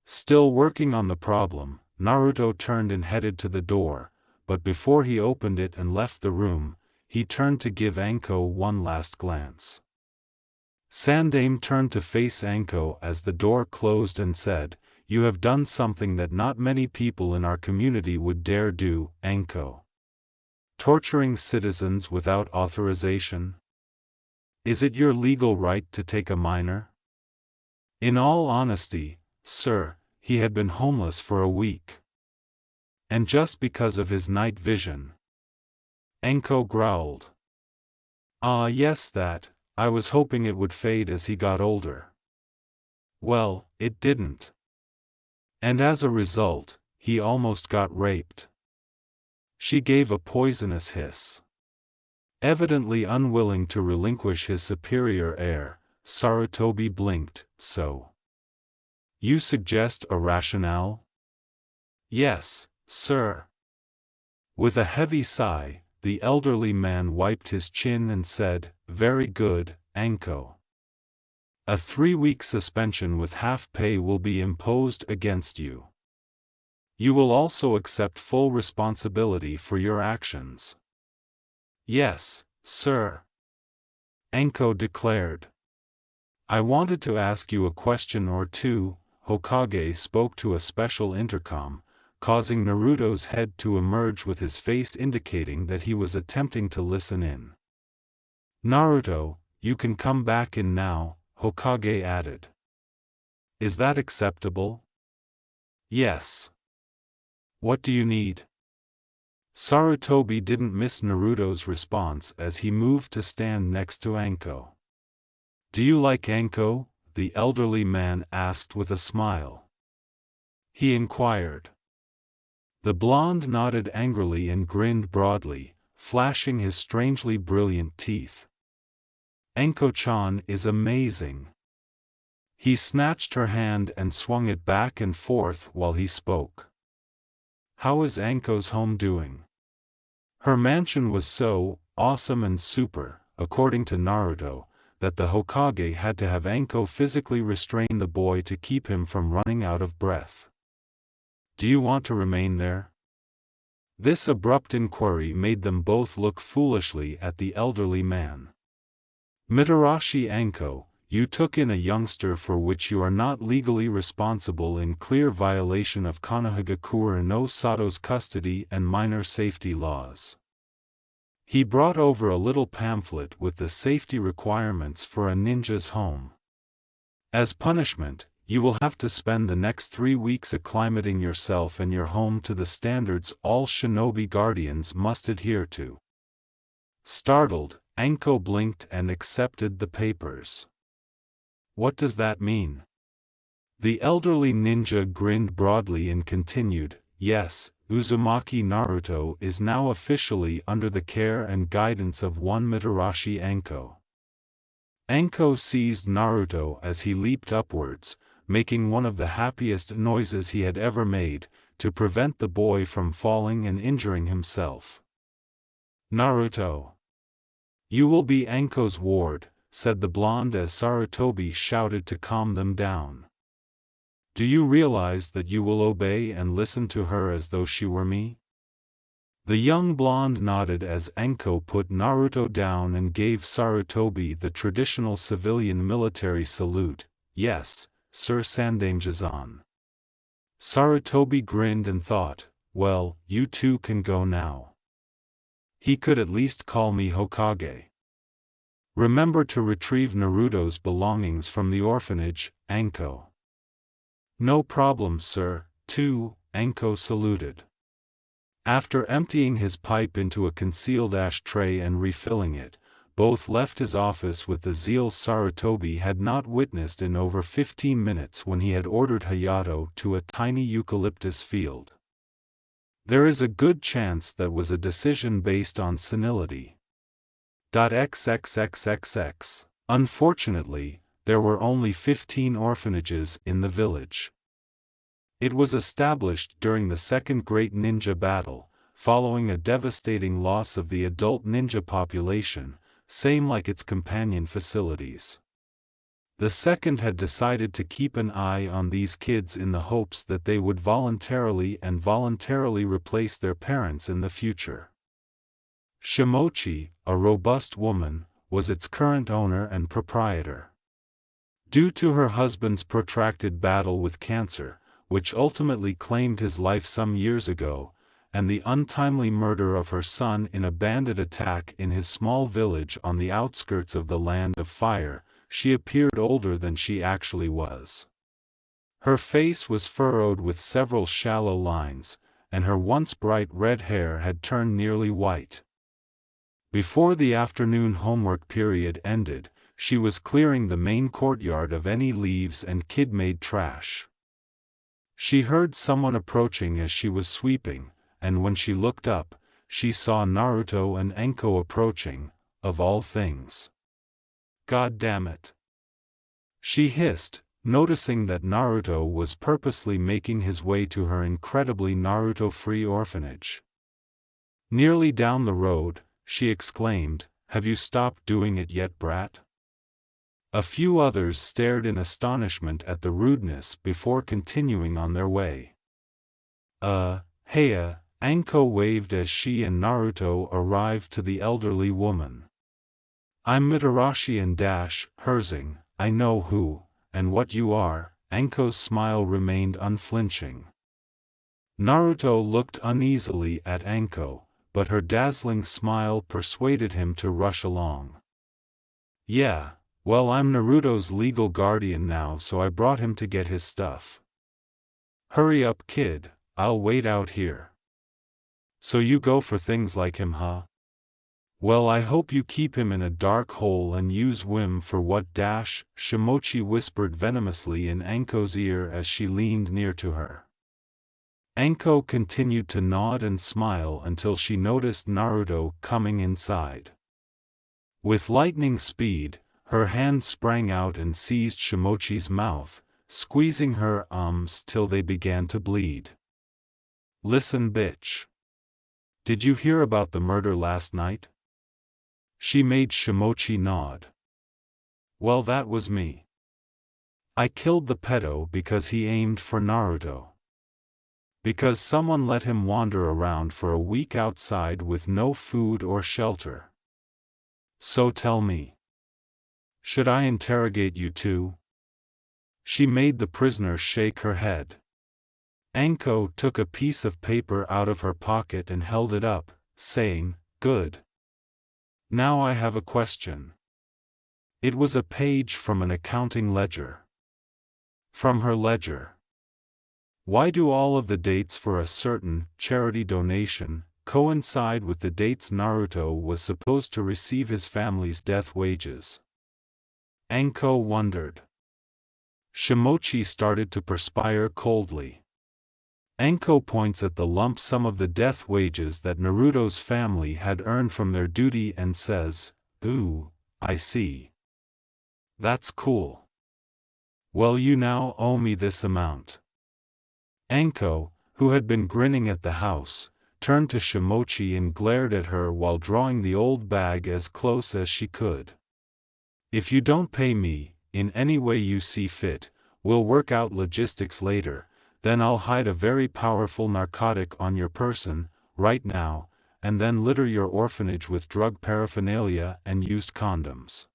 A: Still working on the problem, Naruto turned and headed to the door, but before he opened it and left the room, he turned to give Anko one last glance. Sandaime turned to face Anko as the door closed and said, you have done something that not many people in our community would dare do, Anko. Torturing citizens without authorization? Is it your legal right to take a minor? In all honesty, sir, he had been homeless for a week. And just because of his night vision. Anko growled. Ah yes that, I was hoping it would fade as he got older. Well, it didn't. And as a result, he almost got raped. She gave a poisonous hiss. Evidently unwilling to relinquish his superior air, Sarutobi blinked, so. You suggest a rationale? Yes, sir. With a heavy sigh, the elderly man wiped his chin and said, very good, Anko. A 3-week suspension with half pay will be imposed against you. You will also accept full responsibility for your actions. Yes, sir. Anko declared. I wanted to ask you a question or two, Hokage spoke to a special intercom, causing Naruto's head to emerge with his face indicating that he was attempting to listen in. Naruto, you can come back in now, Hokage added. Is that acceptable? Yes. What do you need? Sarutobi didn't miss Naruto's response as he moved to stand next to Anko. Do you like Anko? The elderly man asked with a smile. He inquired. The blonde nodded angrily and grinned broadly, flashing his strangely brilliant teeth. Anko-chan is amazing. He snatched her hand and swung it back and forth while he spoke. How is Anko's home doing? Her mansion was so awesome and super, according to Naruto, that the Hokage had to have Anko physically restrain the boy to keep him from running out of breath. Do you want to remain there? This abrupt inquiry made them both look foolishly at the elderly man. Mitarashi Anko, you took in a youngster for which you are not legally responsible in clear violation of Konohagakure no Sato's custody and minor safety laws. He brought over a little pamphlet with the safety requirements for a ninja's home. As punishment, you will have to spend the next 3 weeks acclimating yourself and your home to the standards all shinobi guardians must adhere to. Startled, Anko blinked and accepted the papers. What does that mean? The elderly ninja grinned broadly and continued, yes, Uzumaki Naruto is now officially under the care and guidance of one Mitarashi Anko. Anko seized Naruto as he leaped upwards, making one of the happiest noises he had ever made, to prevent the boy from falling and injuring himself. Naruto. You will be Anko's ward, said the blonde as Sarutobi shouted to calm them down. Do you realize that you will obey and listen to her as though she were me? The young blonde nodded as Anko put Naruto down and gave Sarutobi the traditional civilian military salute. Yes, Sir Sandaime-san. Sarutobi grinned and thought, well, you two can go now. He could at least call me Hokage. Remember to retrieve Naruto's belongings from the orphanage, Anko. No problem, sir, too, Anko saluted. After emptying his pipe into a concealed ashtray and refilling it, both left his office with the zeal Sarutobi had not witnessed in over 15 minutes when he had ordered Hayato to a tiny eucalyptus field. There is a good chance that was a decision based on senility. XXXXX. Unfortunately, there were only 15 orphanages in the village. It was established during the Second Great Ninja Battle, following a devastating loss of the adult ninja population, same like its companion facilities. The second had decided to keep an eye on these kids in the hopes that they would voluntarily replace their parents in the future. Shimochi, a robust woman, was its current owner and proprietor. Due to her husband's protracted battle with cancer, which ultimately claimed his life some years ago, and the untimely murder of her son in a bandit attack in his small village on the outskirts of the Land of Fire, she appeared older than she actually was. Her face was furrowed with several shallow lines, and her once bright red hair had turned nearly white. Before the afternoon homework period ended, she was clearing the main courtyard of any leaves and kid-made trash. She heard someone approaching as she was sweeping, and when she looked up, she saw Naruto and Anko approaching, of all things. God damn it! She hissed, noticing that Naruto was purposely making his way to her incredibly Naruto-free orphanage. Nearly down the road, she exclaimed, "Have you stopped doing it yet, brat?" A few others stared in astonishment at the rudeness before continuing on their way. Heya, Anko waved as she and Naruto arrived to the elderly woman. I'm Mitarashi and Herzing, I know who, and what you are. Anko's smile remained unflinching. Naruto looked uneasily at Anko, but her dazzling smile persuaded him to rush along. Yeah, well, I'm Naruto's legal guardian now, so I brought him to get his stuff. Hurry up, kid, I'll wait out here. So you go for things like him, huh? Well, I hope you keep him in a dark hole and use Wim for what? Shimochi whispered venomously in Anko's ear as she leaned near to her. Anko continued to nod and smile until she noticed Naruto coming inside. With lightning speed, her hand sprang out and seized Shimochi's mouth, squeezing her till they began to bleed. Listen, bitch. Did you hear about the murder last night? She made Shimochi nod. Well, that was me. I killed the pedo because he aimed for Naruto. Because someone let him wander around for a week outside with no food or shelter. So tell me. Should I interrogate you too? She made the prisoner shake her head. Anko took a piece of paper out of her pocket and held it up, saying, "Good. Now I have a question." It was a page from an accounting ledger. From her ledger. Why do all of the dates for a certain charity donation coincide with the dates Naruto was supposed to receive his family's death wages? Anko wondered. Shimochi started to perspire coldly. Anko points at the lump sum of the death wages that Naruto's family had earned from their duty and says, "Ooh, I see. That's cool. Well, you now owe me this amount." Anko, who had been grinning at the house, turned to Shimochi and glared at her while drawing the old bag as close as she could. "If you don't pay me, in any way you see fit, we'll work out logistics later, then I'll hide a very powerful narcotic on your person, right now, and then litter your orphanage with drug paraphernalia and used condoms.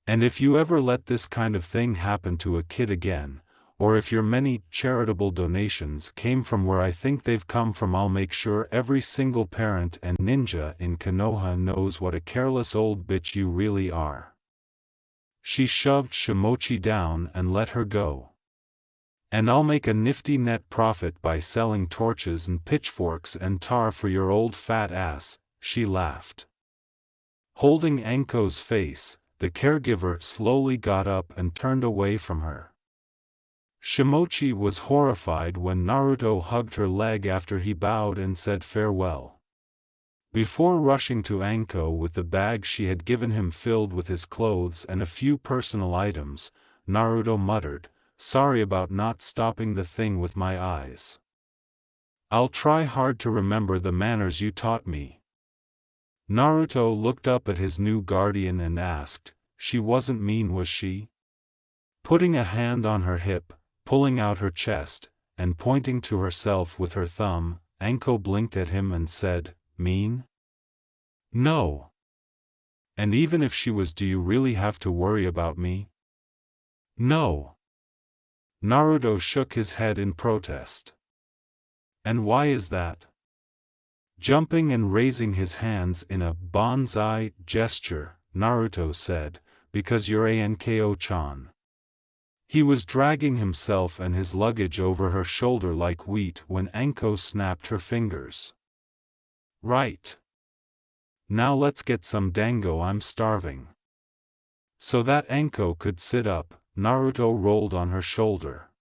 A: And if you ever let this kind of thing happen to a kid again, or if your many charitable donations came from where I think they've come from, I'll make sure every single parent and ninja in Konoha knows what a careless old bitch you really are." She shoved Shimochi down and let her go. "And I'll make a nifty net profit by selling torches and pitchforks and tar for your old fat ass," she laughed. Holding Anko's face, the caregiver slowly got up and turned away from her. Shimochi was horrified when Naruto hugged her leg after he bowed and said farewell. Before rushing to Anko with the bag she had given him filled with his clothes and a few personal items, Naruto muttered, "Sorry about not stopping the thing with my eyes. I'll try hard to remember the manners you taught me." Naruto looked up at his new guardian and asked, "She wasn't mean, was she?" Putting a hand on her hip, pulling out her chest, and pointing to herself with her thumb, Anko blinked at him and said, "Mean? No. And even if she was, do you really have to worry about me?" "No." Naruto shook his head in protest. "And why is that?" Jumping and raising his hands in a banzai gesture, Naruto said, "Because you're Anko-chan." He was dragging himself and his luggage over her shoulder like wheat when Anko snapped her fingers. "Right. Now let's get some dango, I'm starving." So that Anko could sit up, Naruto rolled on her shoulder.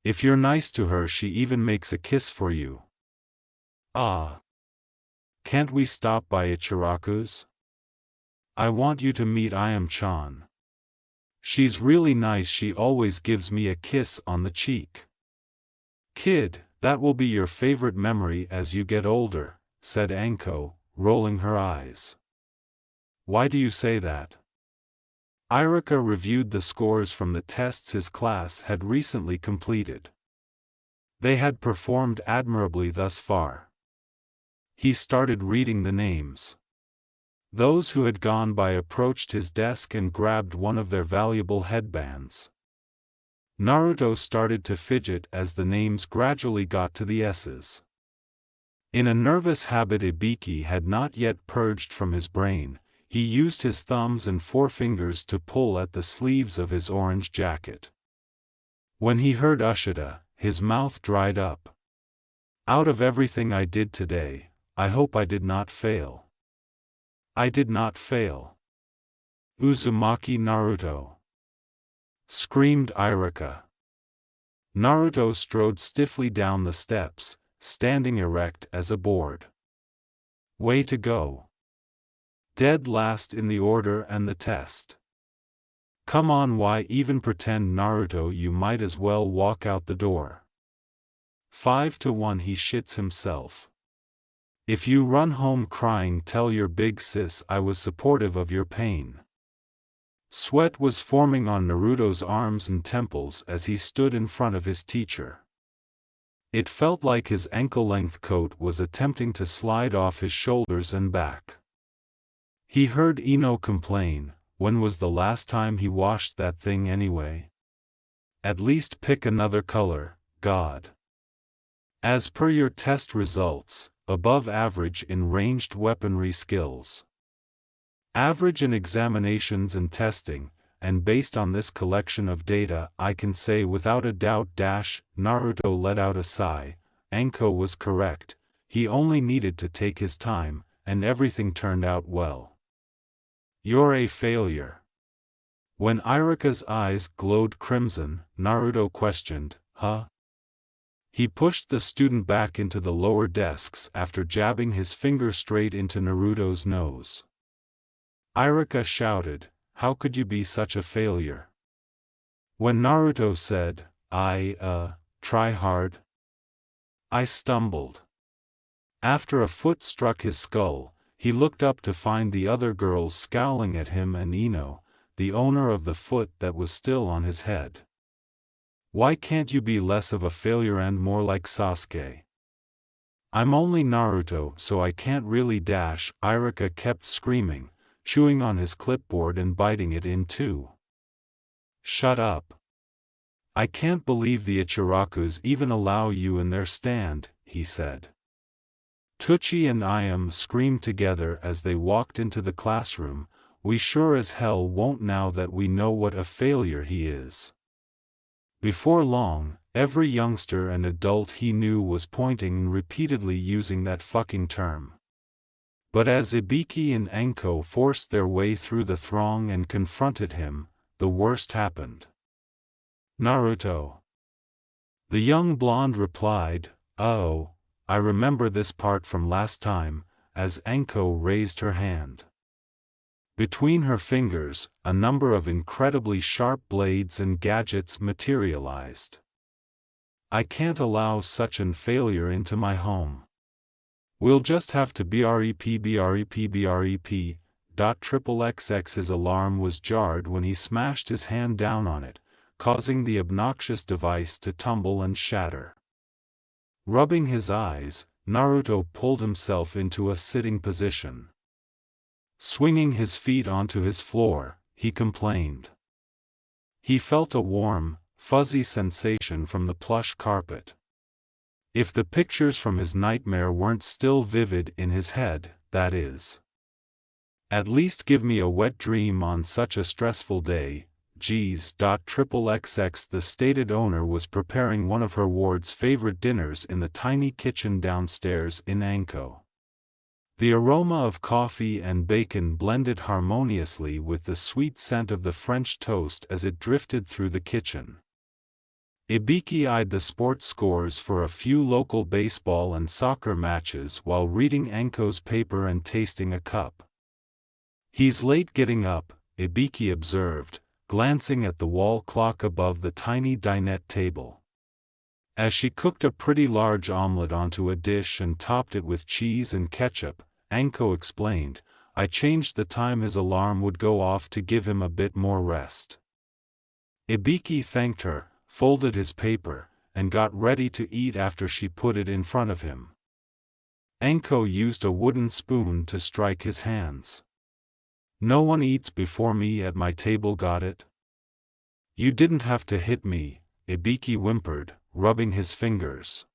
A: "If you're nice to her, she even makes a kiss for you." "Ah. Can't we stop by Ichiraku's? I want you to meet Ayam-chan. She's really nice, she always gives me a kiss on the cheek." "Kid, that will be your favorite memory as you get older," said Anko, rolling her eyes. "Why do you say that?" Irika reviewed the scores from the tests his class had recently completed. They had performed admirably thus far. He started reading the names. Those who had gone by approached his desk and grabbed one of their valuable headbands. Naruto started to fidget as the names gradually got to the S's. In a nervous habit Ibiki had not yet purged from his brain, he used his thumbs and forefingers to pull at the sleeves of his orange jacket. When he heard Ushida, his mouth dried up. "Out of everything I did today, I hope I did not fail." "I did not fail. Uzumaki Naruto!" screamed Irika. Naruto strode stiffly down the steps, standing erect as a board. "Way to go. Dead last in the order and the test. Come on, why even pretend, Naruto? You might as well walk out the door. 5-1 he shits himself. If you run home crying, tell your big sis I was supportive of your pain." Sweat was forming on Naruto's arms and temples as he stood in front of his teacher. It felt like his ankle-length coat was attempting to slide off his shoulders and back. He heard Ino complain, "When was the last time he washed that thing anyway? At least pick another color, God." As per your test results, above average in ranged weaponry skills. Average in examinations and testing, and based on this collection of data I can say without a doubt Naruto let out a sigh, Anko was correct, he only needed to take his time, and everything turned out well. "You're a failure." When Irika's eyes glowed crimson, Naruto questioned, "Huh?" He pushed the student back into the lower desks after jabbing his finger straight into Naruto's nose. Irika shouted, "How could you be such a failure?" When Naruto said, "I try hard," I stumbled. After a foot struck his skull, he looked up to find the other girls scowling at him and Ino, the owner of the foot that was still on his head. Why can't you be less of a failure and more like Sasuke? I'm only Naruto, so I can't really dash, Irika kept screaming, chewing on his clipboard and biting it in two. Shut up. I can't believe the Ichirakus even allow you in their stand, he said. Tucci and Iam screamed together as they walked into the classroom, we sure as hell won't now that we know what a failure he is. Before long, every youngster and adult he knew was pointing and repeatedly using that fucking term. But as Ibiki and Anko forced their way through the throng and confronted him, the worst happened. Naruto. The young blonde replied, "Oh, I remember this part from last time," as Anko raised her hand. Between her fingers, a number of incredibly sharp blades and gadgets materialized. I can't allow such an failure into my home. We'll just have to brep. XXX's alarm was jarred when he smashed his hand down on it, causing the obnoxious device to tumble and shatter. Rubbing his eyes, Naruto pulled himself into a sitting position. Swinging his feet onto his floor, he complained. He felt a warm, fuzzy sensation from the plush carpet. If the pictures from his nightmare weren't still vivid in his head, that is. At least give me a wet dream on such a stressful day. Geez. XXX. The stated owner was preparing one of her ward's favorite dinners in the tiny kitchen downstairs in Anko. The aroma of coffee and bacon blended harmoniously with the sweet scent of the French toast as it drifted through the kitchen. Ibiki eyed the sports scores for a few local baseball and soccer matches while reading Anko's paper and tasting a cup. He's late getting up, Ibiki observed, glancing at the wall clock above the tiny dinette table. As she cooked a pretty large omelette onto a dish and topped it with cheese and ketchup, Anko explained, I changed the time his alarm would go off to give him a bit more rest. Ibiki thanked her, folded his paper, and got ready to eat after she put it in front of him. Anko used a wooden spoon to strike his hands. No one eats before me at my table, got it? You didn't have to hit me, Ibiki whimpered, rubbing his fingers.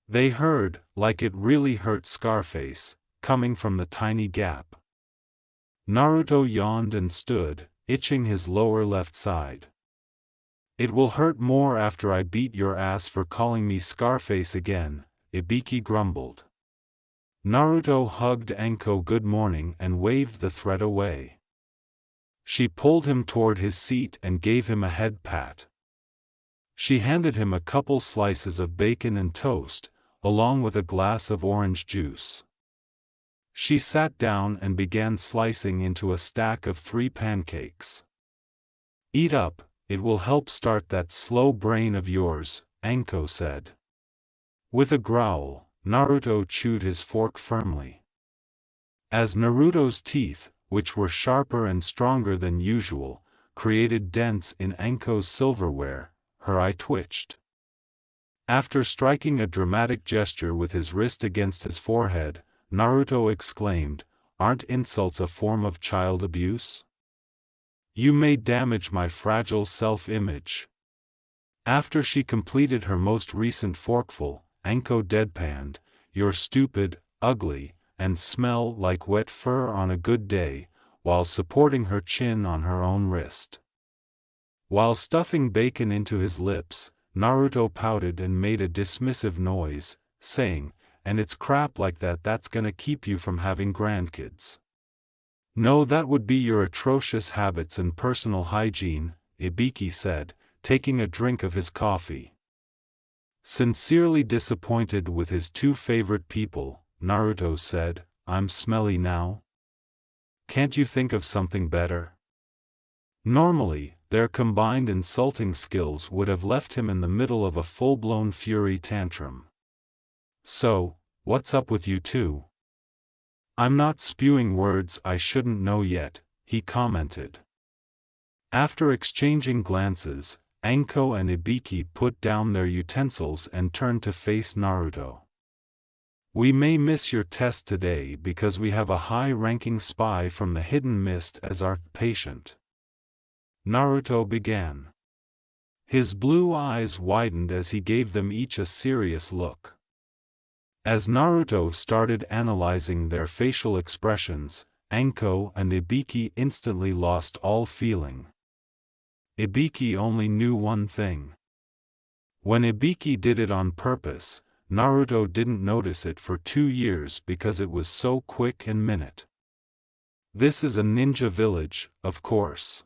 A: They heard, like it really hurt Scarface, coming from the tiny gap. Naruto yawned and stood, itching his lower left side. It will hurt more after I beat your ass for calling me Scarface again, Ibiki grumbled. Naruto hugged Anko good morning and waved the threat away. She pulled him toward his seat and gave him a head pat. She handed him a couple slices of bacon and toast, along with a glass of orange juice. She sat down and began slicing into a stack of 3 pancakes. Eat up, it will help start that slow brain of yours, Anko said. With a growl, Naruto chewed his fork firmly. As Naruto's teeth, which were sharper and stronger than usual, created dents in Anko's silverware, her eye twitched. After striking a dramatic gesture with his wrist against his forehead, Naruto exclaimed, "Aren't insults a form of child abuse? You may damage my fragile self-image." After she completed her most recent forkful, Anko deadpanned, "You're stupid, ugly, and smell like wet fur on a good day," while supporting her chin on her own wrist. While stuffing bacon into his lips, Naruto pouted and made a dismissive noise, saying, "And it's crap like that that's gonna keep you from having grandkids." "No, that would be your atrocious habits and personal hygiene," Ibiki said, taking a drink of his coffee. Sincerely disappointed with his 2 favorite people, Naruto said, "I'm smelly now? Can't you think of something better?" Normally, their combined insulting skills would have left him in the middle of a full-blown fury tantrum. So, What's up with you two? I'm not spewing words I shouldn't know yet, he commented. After exchanging glances, Anko and Ibiki put down their utensils and turned to face Naruto. We may miss your test today because we have a high-ranking spy from the Hidden Mist as our patient. Naruto began. His blue eyes widened as he gave them each a serious look. As Naruto started analyzing their facial expressions, Anko and Ibiki instantly lost all feeling. Ibiki only knew one thing. When Ibiki did it on purpose, Naruto didn't notice it for 2 years because it was so quick and minute. This is a ninja village, of course.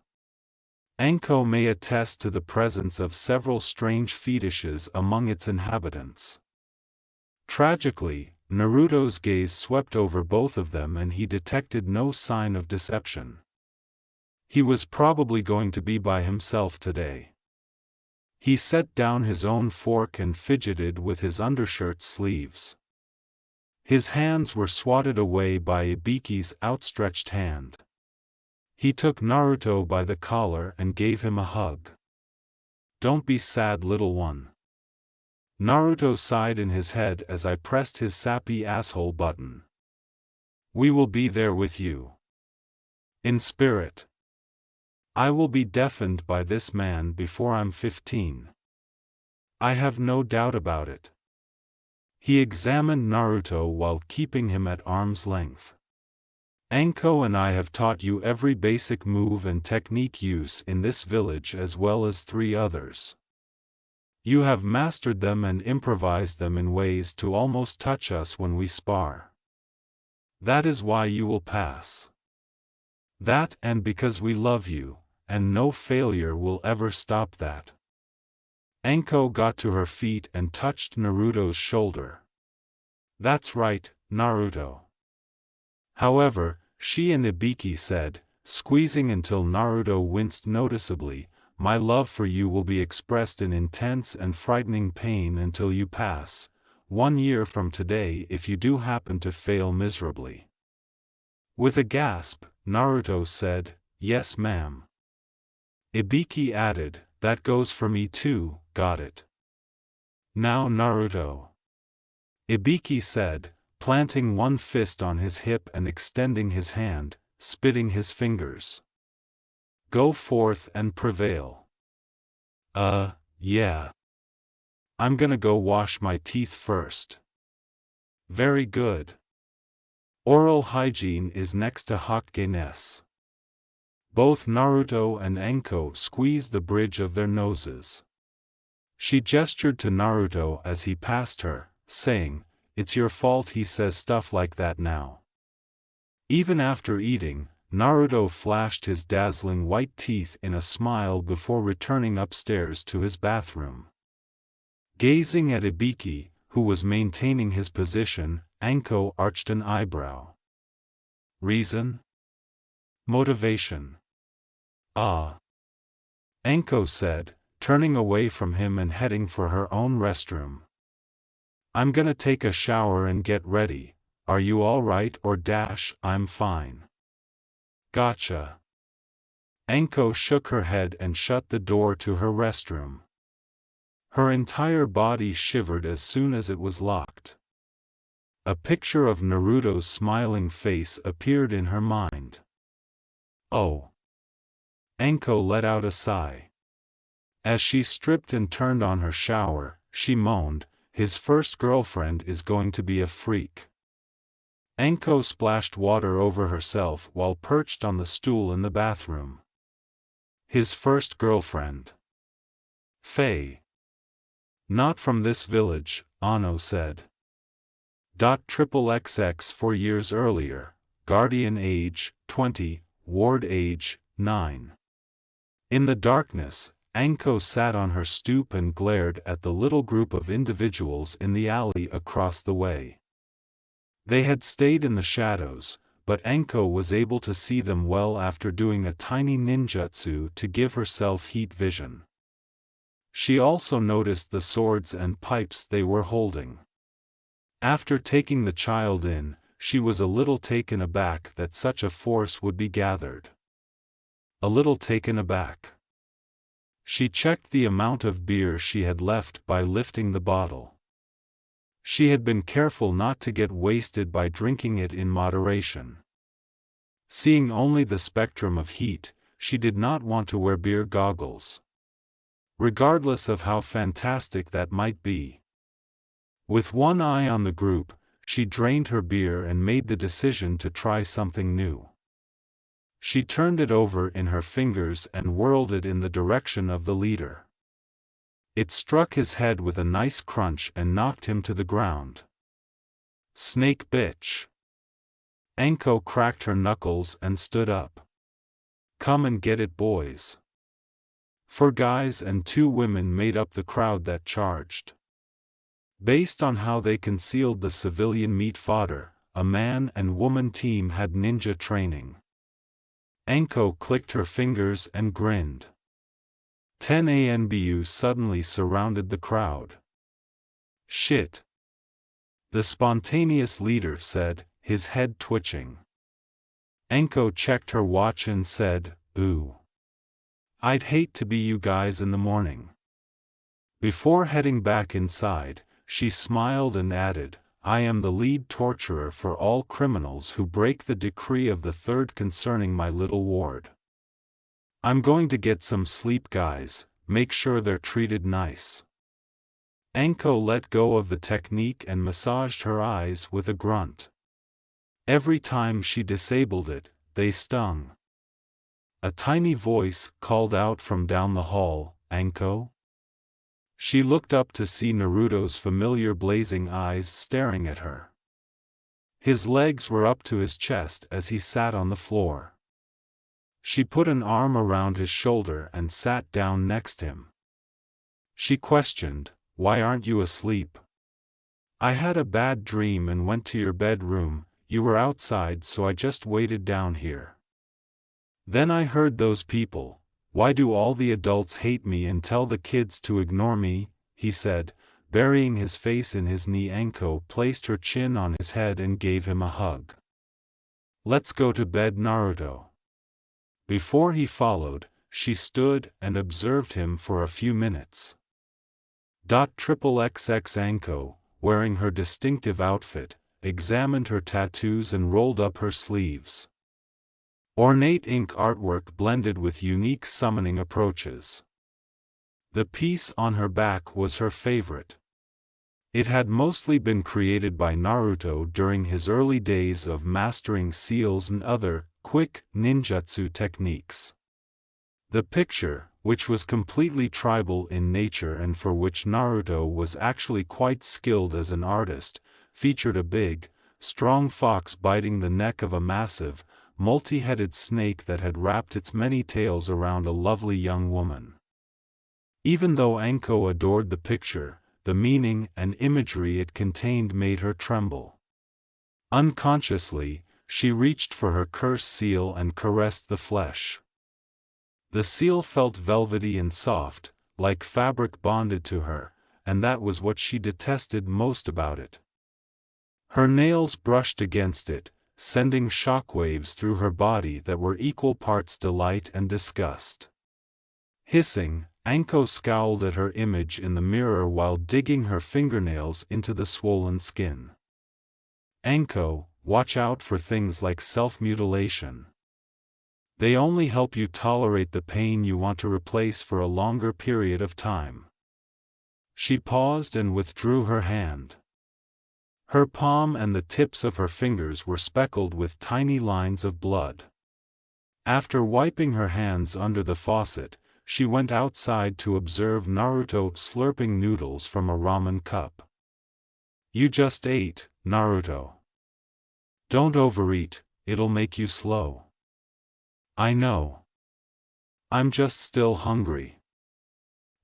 A: Anko may attest to the presence of several strange fetishes among its inhabitants. Tragically, Naruto's gaze swept over both of them and he detected no sign of deception. He was probably going to be by himself today. He set down his own fork and fidgeted with his undershirt sleeves. His hands were swatted away by Ibiki's outstretched hand. He took Naruto by the collar and gave him a hug. "Don't be sad, little one." Naruto sighed in his head as I pressed his sappy asshole button. "We will be there with you. In spirit. I will be deafened by this man before I'm 15. I have no doubt about it." He examined Naruto while keeping him at arm's length. "Anko and I have taught you every basic move and technique use in this village as well as 3 others. You have mastered them and improvised them in ways to almost touch us when we spar. That is why you will pass. That and because we love you, and no failure will ever stop that." Anko got to her feet and touched Naruto's shoulder. "That's right, Naruto." However, she and Ibiki said, squeezing until Naruto winced noticeably, "My love for you will be expressed in intense and frightening pain until you pass, 1 year from today if you do happen to fail miserably." With a gasp, Naruto said, "Yes, ma'am." Ibiki added, "That goes for me too, got it?" "Now Naruto," Ibiki said, planting one fist on his hip and extending his hand, spitting his fingers. "Go forth and prevail." Yeah. I'm gonna go wash my teeth first." "Very good. Oral hygiene is next to hotness." Both Naruto and Anko squeezed the bridge of their noses. She gestured to Naruto as he passed her, saying, "It's your fault he says stuff like that now." Even after eating, Naruto flashed his dazzling white teeth in a smile before returning upstairs to his bathroom. Gazing at Ibiki, who was maintaining his position, Anko arched an eyebrow. "Reason? Motivation?" "Ah," Anko said, turning away from him and heading for her own restroom. "I'm gonna take a shower and get ready. Are you all right or dash I'm fine?" "Gotcha." Anko shook her head and shut the door to her restroom. Her entire body shivered as soon as it was locked. A picture of Naruto's smiling face appeared in her mind. "Oh." Anko let out a sigh. As she stripped and turned on her shower, she moaned, "His first girlfriend is going to be a freak." Anko splashed water over herself while perched on the stool in the bathroom. His first girlfriend. Faye. Not from this village, Anno said. XXX 4 years earlier, guardian age, 20, ward age, 9. In the darkness, Anko sat on her stoop and glared at the little group of individuals in the alley across the way. They had stayed in the shadows, but Anko was able to see them well after doing a tiny ninjutsu to give herself heat vision. She also noticed the swords and pipes they were holding. After taking the child in, she was a little taken aback that such a force would be gathered. A little taken aback. She checked the amount of beer she had left by lifting the bottle. She had been careful not to get wasted by drinking it in moderation. Seeing only the spectrum of heat, she did not want to wear beer goggles. Regardless of how fantastic that might be. With one eye on the group, she drained her beer and made the decision to try something new. She turned it over in her fingers and whirled it in the direction of the leader. It struck his head with a nice crunch and knocked him to the ground. Snake bitch. Anko cracked her knuckles and stood up. Come and get it, boys. 4 guys and 2 women made up the crowd that charged. Based on how they concealed the civilian meat fodder, a man and woman team had ninja training. Anko clicked her fingers and grinned. 10 ANBU suddenly surrounded the crowd. Shit. The spontaneous leader said, his head twitching. Anko checked her watch and said, ooh. I'd hate to be you guys in the morning. Before heading back inside, she smiled and added, I am the lead torturer for all criminals who break the decree of the 3rd concerning my little ward. I'm going to get some sleep, guys, make sure they're treated nice. Anko let go of the technique and massaged her eyes with a grunt. Every time she disabled it, they stung. A tiny voice called out from down the hall, Anko? She looked up to see Naruto's familiar blazing eyes staring at her. His legs were up to his chest as he sat on the floor. She put an arm around his shoulder and sat down next him. She questioned, why aren't you asleep? I had a bad dream and went to your bedroom, you were outside so I just waited down here. Then I heard those people. Why do all the adults hate me and tell the kids to ignore me? He said, burying his face in his knee. Anko placed her chin on his head and gave him a hug. Let's go to bed, Naruto. Before he followed, she stood and observed him for a few minutes. XXX Anko, wearing her distinctive outfit, examined her tattoos and rolled up her sleeves. Ornate ink artwork blended with unique summoning approaches. The piece on her back was her favorite. It had mostly been created by Naruto during his early days of mastering seals and other, quick, ninjutsu techniques. The picture, which was completely tribal in nature and for which Naruto was actually quite skilled as an artist, featured a big, strong fox biting the neck of a massive, multi-headed snake that had wrapped its many tails around a lovely young woman. Even though Anko adored the picture, the meaning and imagery it contained made her tremble. Unconsciously, she reached for her curse seal and caressed the flesh. The seal felt velvety and soft, like fabric bonded to her, and that was what she detested most about it. Her nails brushed against it, sending shockwaves through her body that were equal parts delight and disgust. Hissing, Anko scowled at her image in the mirror while digging her fingernails into the swollen skin. Anko, watch out for things like self-mutilation. They only help you tolerate the pain you want to replace for a longer period of time. She paused and withdrew her hand. Her palm and the tips of her fingers were speckled with tiny lines of blood. After wiping her hands under the faucet, she went outside to observe Naruto slurping noodles from a ramen cup. You just ate, Naruto. Don't overeat, it'll make you slow. I know. I'm just still hungry.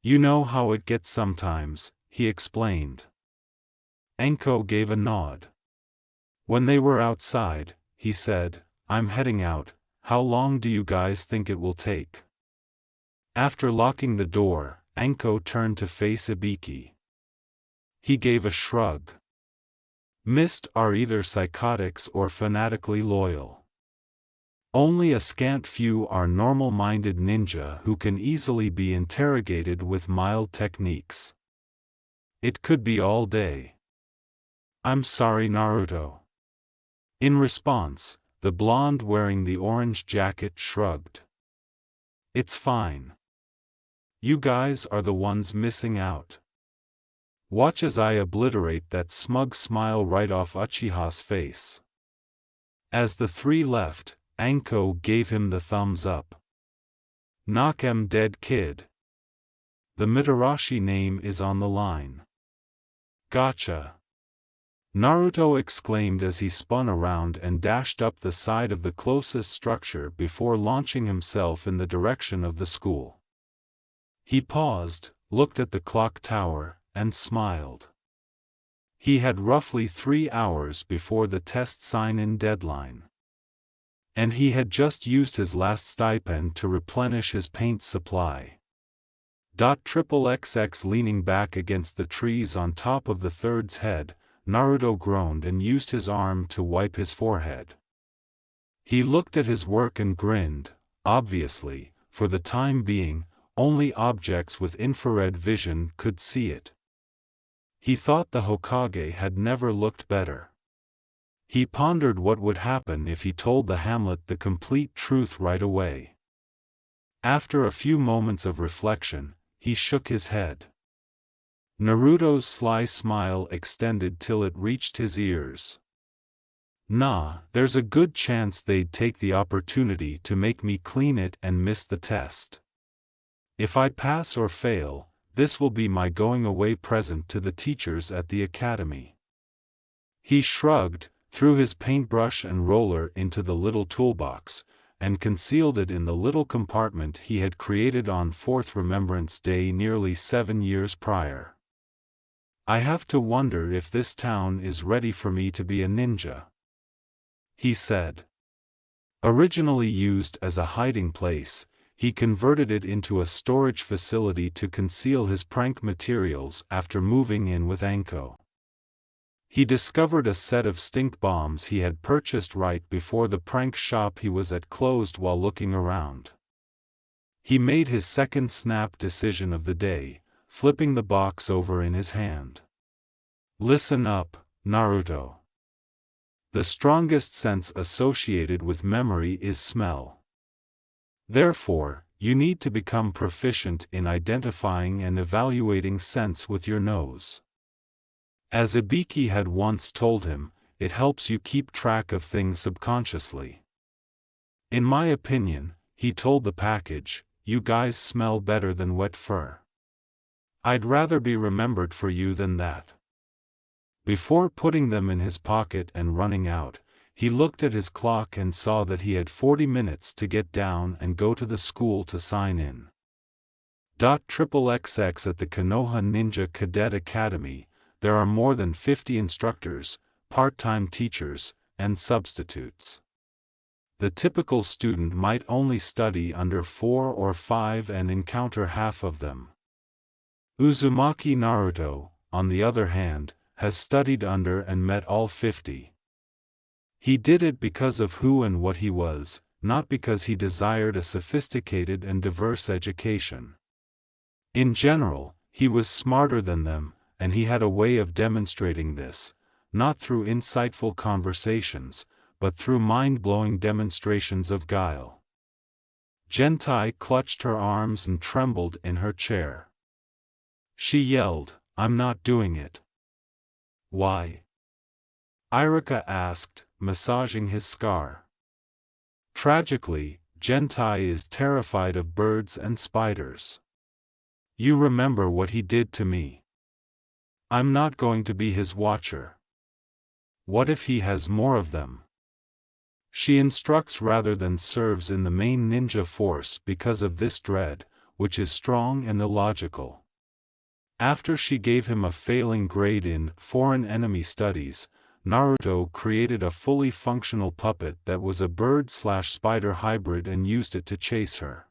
A: You know how it gets sometimes, he explained. Anko gave a nod. When they were outside, he said, I'm heading out, how long do you guys think it will take? After locking the door, Anko turned to face Ibiki. He gave a shrug. Mist are either psychotics or fanatically loyal. Only a scant few are normal-minded ninja who can easily be interrogated with mild techniques. It could be all day. I'm sorry, Naruto. In response, the blonde wearing the orange jacket shrugged. It's fine. You guys are the ones missing out. Watch as I obliterate that smug smile right off Uchiha's face. As the three left, Anko gave him the thumbs up. Knock 'em dead, kid. The Mitarashi name is on the line. Gotcha. Naruto exclaimed as he spun around and dashed up the side of the closest structure before launching himself in the direction of the school. He paused, looked at the clock tower, and smiled. He had roughly 3 hours before the test sign-in deadline. And he had just used his last stipend to replenish his paint supply. XXX leaning back against the trees on top of the third's head, Naruto groaned and used his arm to wipe his forehead. He looked at his work and grinned. Obviously, for the time being, only objects with infrared vision could see it. He thought the Hokage had never looked better. He pondered what would happen if he told the hamlet the complete truth right away. After a few moments of reflection, he shook his head. Naruto's sly smile extended till it reached his ears. Nah, there's a good chance they'd take the opportunity to make me clean it and miss the test. If I pass or fail, this will be my going-away present to the teachers at the academy. He shrugged, threw his paintbrush and roller into the little toolbox, and concealed it in the little compartment he had created on 4th Remembrance Day nearly 7 years prior. I have to wonder if this town is ready for me to be a ninja, he said. Originally used as a hiding place, he converted it into a storage facility to conceal his prank materials after moving in with Anko. He discovered a set of stink bombs he had purchased right before the prank shop he was at closed while looking around. He made his second snap decision of the day, flipping the box over in his hand. Listen up, Naruto. The strongest sense associated with memory is smell. Therefore, you need to become proficient in identifying and evaluating scents with your nose. As Ibiki had once told him, it helps you keep track of things subconsciously. In my opinion, he told the package, you guys smell better than wet fur. I'd rather be remembered for you than that. Before putting them in his pocket and running out, he looked at his clock and saw that he had 40 minutes to get down and go to the school to sign in. XXX at the Konoha Ninja Cadet Academy, there are more than 50 instructors, part-time teachers, and substitutes. The typical student might only study under 4 or 5 and encounter half of them. Uzumaki Naruto, on the other hand, has studied under and met all 50. He did it because of who and what he was, not because he desired a sophisticated and diverse education. In general, he was smarter than them, and he had a way of demonstrating this, not through insightful conversations, but through mind-blowing demonstrations of guile. Gentai clutched her arms and trembled in her chair. She yelled, I'm not doing it. Why? Irika asked, massaging his scar. Tragically, Gentai is terrified of birds and spiders. You remember what he did to me. I'm not going to be his watcher. What if he has more of them? She instructs rather than serves in the main ninja force because of this dread, which is strong and illogical. After she gave him a failing grade in Foreign Enemy Studies, Naruto created a fully functional puppet that was a bird-slash-spider hybrid and used it to chase her.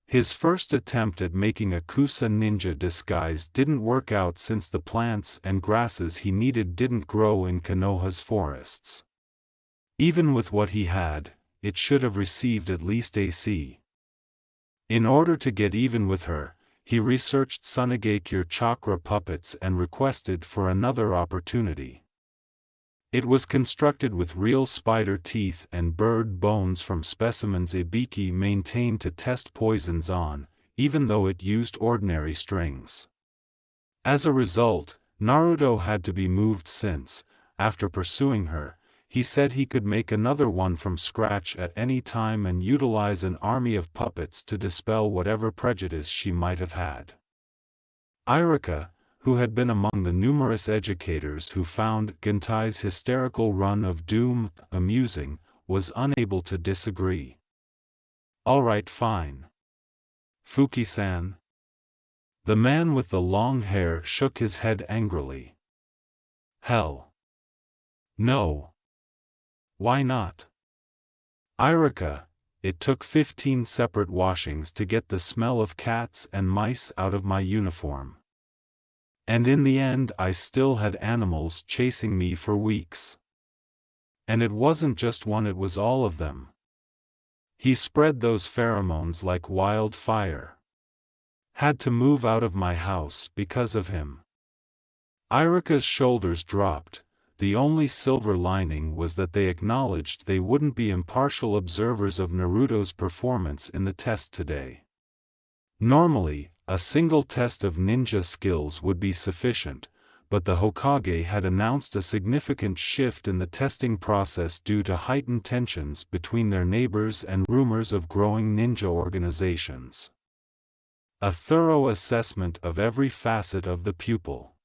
A: His first attempt at making a Kusa ninja disguise didn't work out since the plants and grasses he needed didn't grow in Konoha's forests. Even with what he had, it should have received at least a C. In order to get even with her, he researched Sunagakure chakra puppets and requested for another opportunity. It was constructed with real spider teeth and bird bones from specimens Ibiki maintained to test poisons on, even though it used ordinary strings. As a result, Naruto had to be moved since, after pursuing her, he said he could make another one from scratch at any time and utilize an army of puppets to dispel whatever prejudice she might have had. Irika, who had been among the numerous educators who found Gentai's hysterical run of doom amusing, was unable to disagree. "Alright, fine. Fuki-san." The man with the long hair shook his head angrily. "Hell. No. Why not? Irika, it took 15 separate washings to get the smell of cats and mice out of my uniform. And in the end I still had animals chasing me for weeks. And it wasn't just one, it was all of them. He spread those pheromones like wildfire. Had to move out of my house because of him." Irika's shoulders dropped. The only silver lining was that they acknowledged they wouldn't be impartial observers of Naruto's performance in the test today. Normally, a single test of ninja skills would be sufficient, but the Hokage had announced a significant shift in the testing process due to heightened tensions between their neighbors and rumors of growing ninja organizations. A thorough assessment of every facet of the pupil.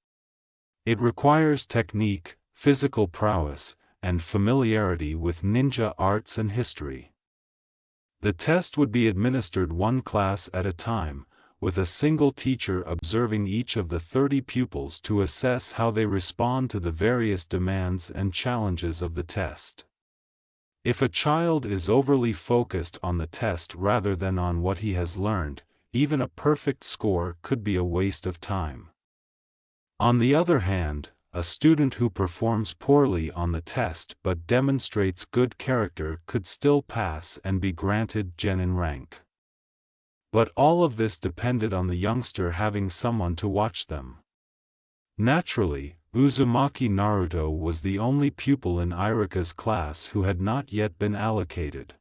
A: It requires technique, physical prowess, and familiarity with ninja arts and history. The test would be administered one class at a time, with a single teacher observing each of the 30 pupils to assess how they respond to the various demands and challenges of the test. If a child is overly focused on the test rather than on what he has learned, even a perfect score could be a waste of time. On the other hand, a student who performs poorly on the test but demonstrates good character could still pass and be granted genin rank. But all of this depended on the youngster having someone to watch them. Naturally, Uzumaki Naruto was the only pupil in Irika's class who had not yet been allocated.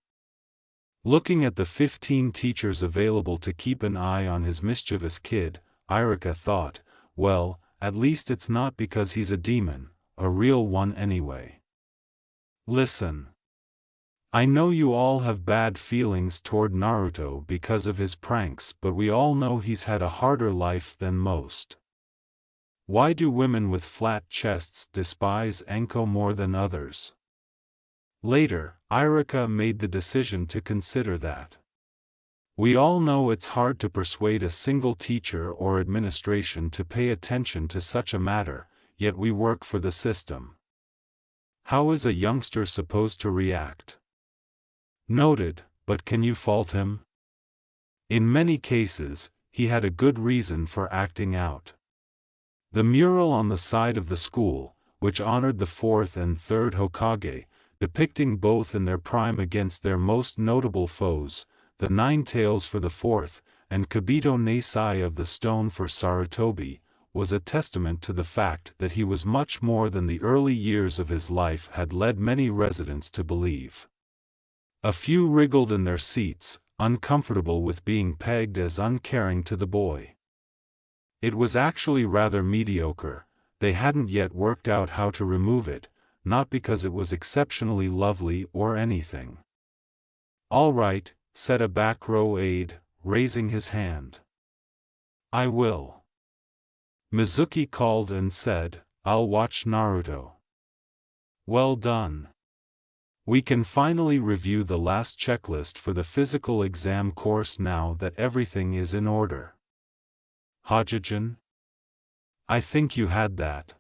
A: Looking at the 15 teachers available to keep an eye on his mischievous kid, Irika thought, well, at least it's not because he's a demon, a real one anyway. Listen. I know you all have bad feelings toward Naruto because of his pranks, but we all know he's had a harder life than most. Why do women with flat chests despise Anko more than others? Later, Irika made the decision to consider that. We all know it's hard to persuade a single teacher or administration to pay attention to such a matter, yet we work for the system. How is a youngster supposed to react? Noted, but can you fault him? In many cases, he had a good reason for acting out. The mural on the side of the school, which honored the fourth and third Hokage, depicting both in their prime against their most notable foes, the Nine Tails for the fourth, and Kibito Neisai of the Stone for Sarutobi, was a testament to the fact that he was much more than the early years of his life had led many residents to believe. A few wriggled in their seats, uncomfortable with being pegged as uncaring to the boy. It was actually rather mediocre, they hadn't yet worked out how to remove it, not because it was exceptionally lovely or anything. "All right," said a back row aide, raising his hand. "I will." Mizuki called and said, "I'll watch Naruto." "Well done. We can finally review the last checklist for the physical exam course now that everything is in order." "Hajijin? I think you had that."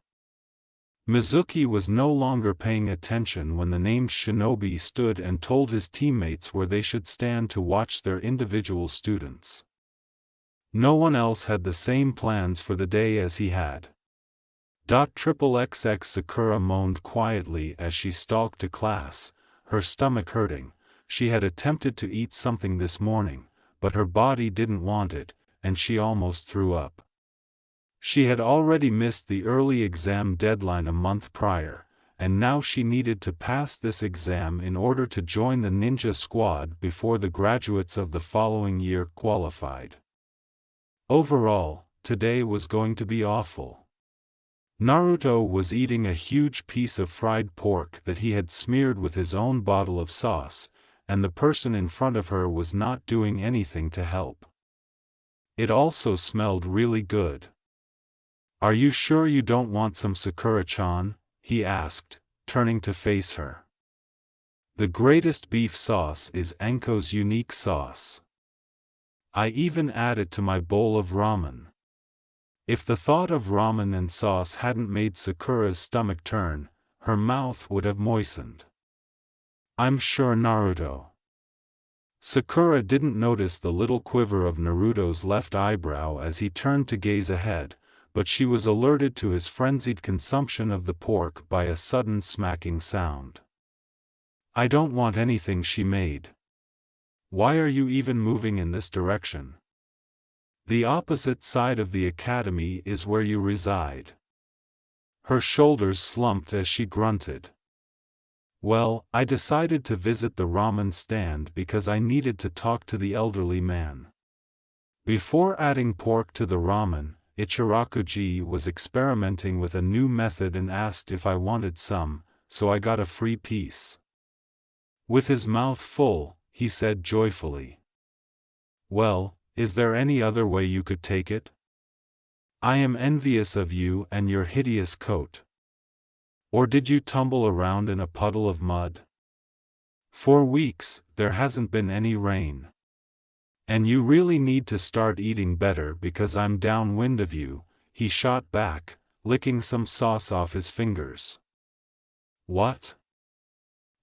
A: Mizuki was no longer paying attention when the named shinobi stood and told his teammates where they should stand to watch their individual students. No one else had the same plans for the day as he had. XXX Sakura moaned quietly as she stalked to class, her stomach hurting. She had attempted to eat something this morning, but her body didn't want it, and she almost threw up. She had already missed the early exam deadline a month prior, and now she needed to pass this exam in order to join the ninja squad before the graduates of the following year qualified. Overall, today was going to be awful. Naruto was eating a huge piece of fried pork that he had smeared with his own bottle of sauce, and the person in front of her was not doing anything to help. It also smelled really good. "Are you sure you don't want some, Sakura-chan?" he asked, turning to face her. "The greatest beef sauce is Anko's unique sauce. I even add it to my bowl of ramen." If the thought of ramen and sauce hadn't made Sakura's stomach turn, her mouth would have moistened. "I'm sure, Naruto." Sakura didn't notice the little quiver of Naruto's left eyebrow as he turned to gaze ahead, but she was alerted to his frenzied consumption of the pork by a sudden smacking sound. "I don't want anything," she made. "Why are you even moving in this direction? The opposite side of the academy is where you reside." Her shoulders slumped as she grunted. "Well, I decided to visit the ramen stand because I needed to talk to the elderly man." Before adding pork to the ramen, Ichirakuji was experimenting with a new method and asked if I wanted some, so I got a free piece. With his mouth full, he said joyfully, "Well, is there any other way you could take it? I am envious of you and your hideous coat. Or did you tumble around in a puddle of mud? For weeks, there hasn't been any rain. And you really need to start eating better because I'm downwind of you," he shot back, licking some sauce off his fingers. "What?"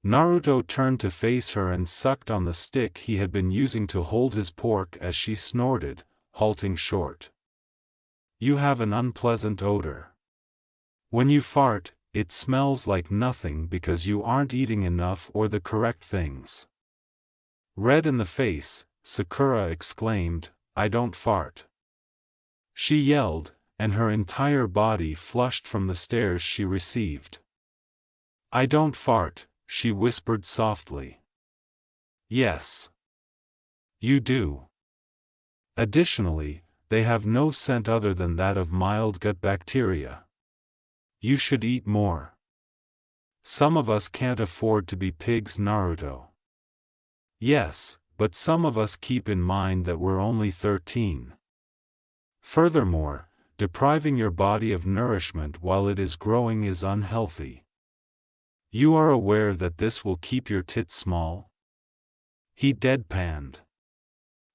A: Naruto turned to face her and sucked on the stick he had been using to hold his pork as she snorted, halting short. "You have an unpleasant odor. When you fart, it smells like nothing because you aren't eating enough or the correct things." Red in the face, Sakura exclaimed, "I don't fart." She yelled, and her entire body flushed from the stares she received. "I don't fart," she whispered softly. "Yes. You do. Additionally, they have no scent other than that of mild gut bacteria. You should eat more. Some of us can't afford to be pigs, Naruto." "Yes, but some of us keep in mind that we're only 13. Furthermore, depriving your body of nourishment while it is growing is unhealthy. You are aware that this will keep your tits small?" He deadpanned.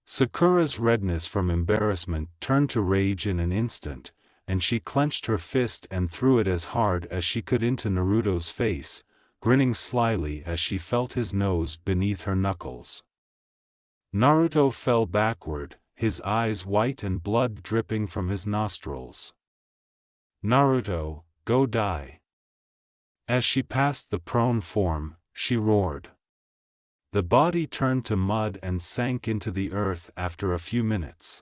A: Sakura's redness from embarrassment turned to rage in an instant, and she clenched her fist and threw it as hard as she could into Naruto's face, grinning slyly as she felt his nose beneath her knuckles. Naruto fell backward, his eyes white and blood dripping from his nostrils. "Naruto, go die." As she passed the prone form, she roared. The body turned to mud and sank into the earth after a few minutes.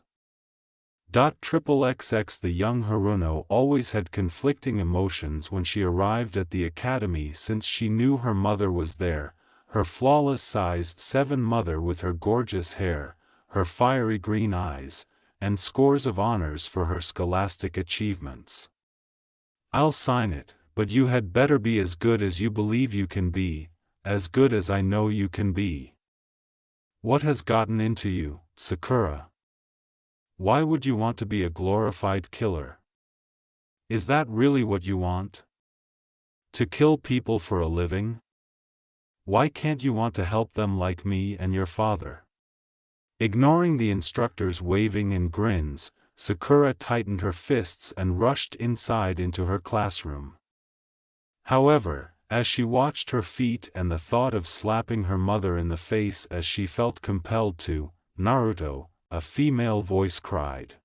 A: XXX The young Haruno always had conflicting emotions when she arrived at the academy since she knew her mother was there, her flawless sized 7 mother with her gorgeous hair, her fiery green eyes, and scores of honors for her scholastic achievements. "I'll sign it, but you had better be as good as you believe you can be, as good as I know you can be." "What has gotten into you, Sakura? Why would you want to be a glorified killer? Is that really what you want? To kill people for a living? Why can't you want to help them like me and your father?" Ignoring the instructor's waving and grins, Sakura tightened her fists and rushed inside into her classroom. However, as she watched her feet and the thought of slapping her mother in the face as she felt compelled to, "Naruto," a female voice cried.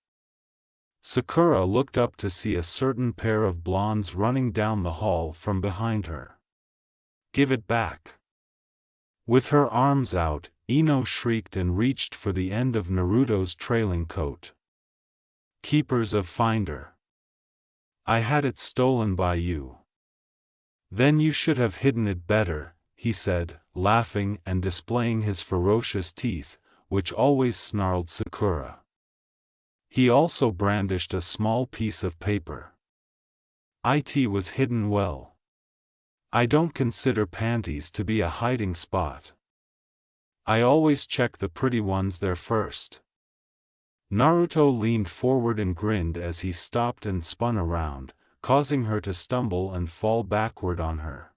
A: Sakura looked up to see a certain pair of blondes running down the hall from behind her. "Give it back!" With her arms out, Ino shrieked and reached for the end of Naruto's trailing coat. "Keepers of Finder! I had it stolen by you." "Then you should have hidden it better," he said, laughing and displaying his ferocious teeth, which always snarled Sakura. He also brandished a small piece of paper. "It was hidden well. I don't consider panties to be a hiding spot. I always check the pretty ones there first." Naruto leaned forward and grinned as he stopped and spun around, causing her to stumble and fall backward on her.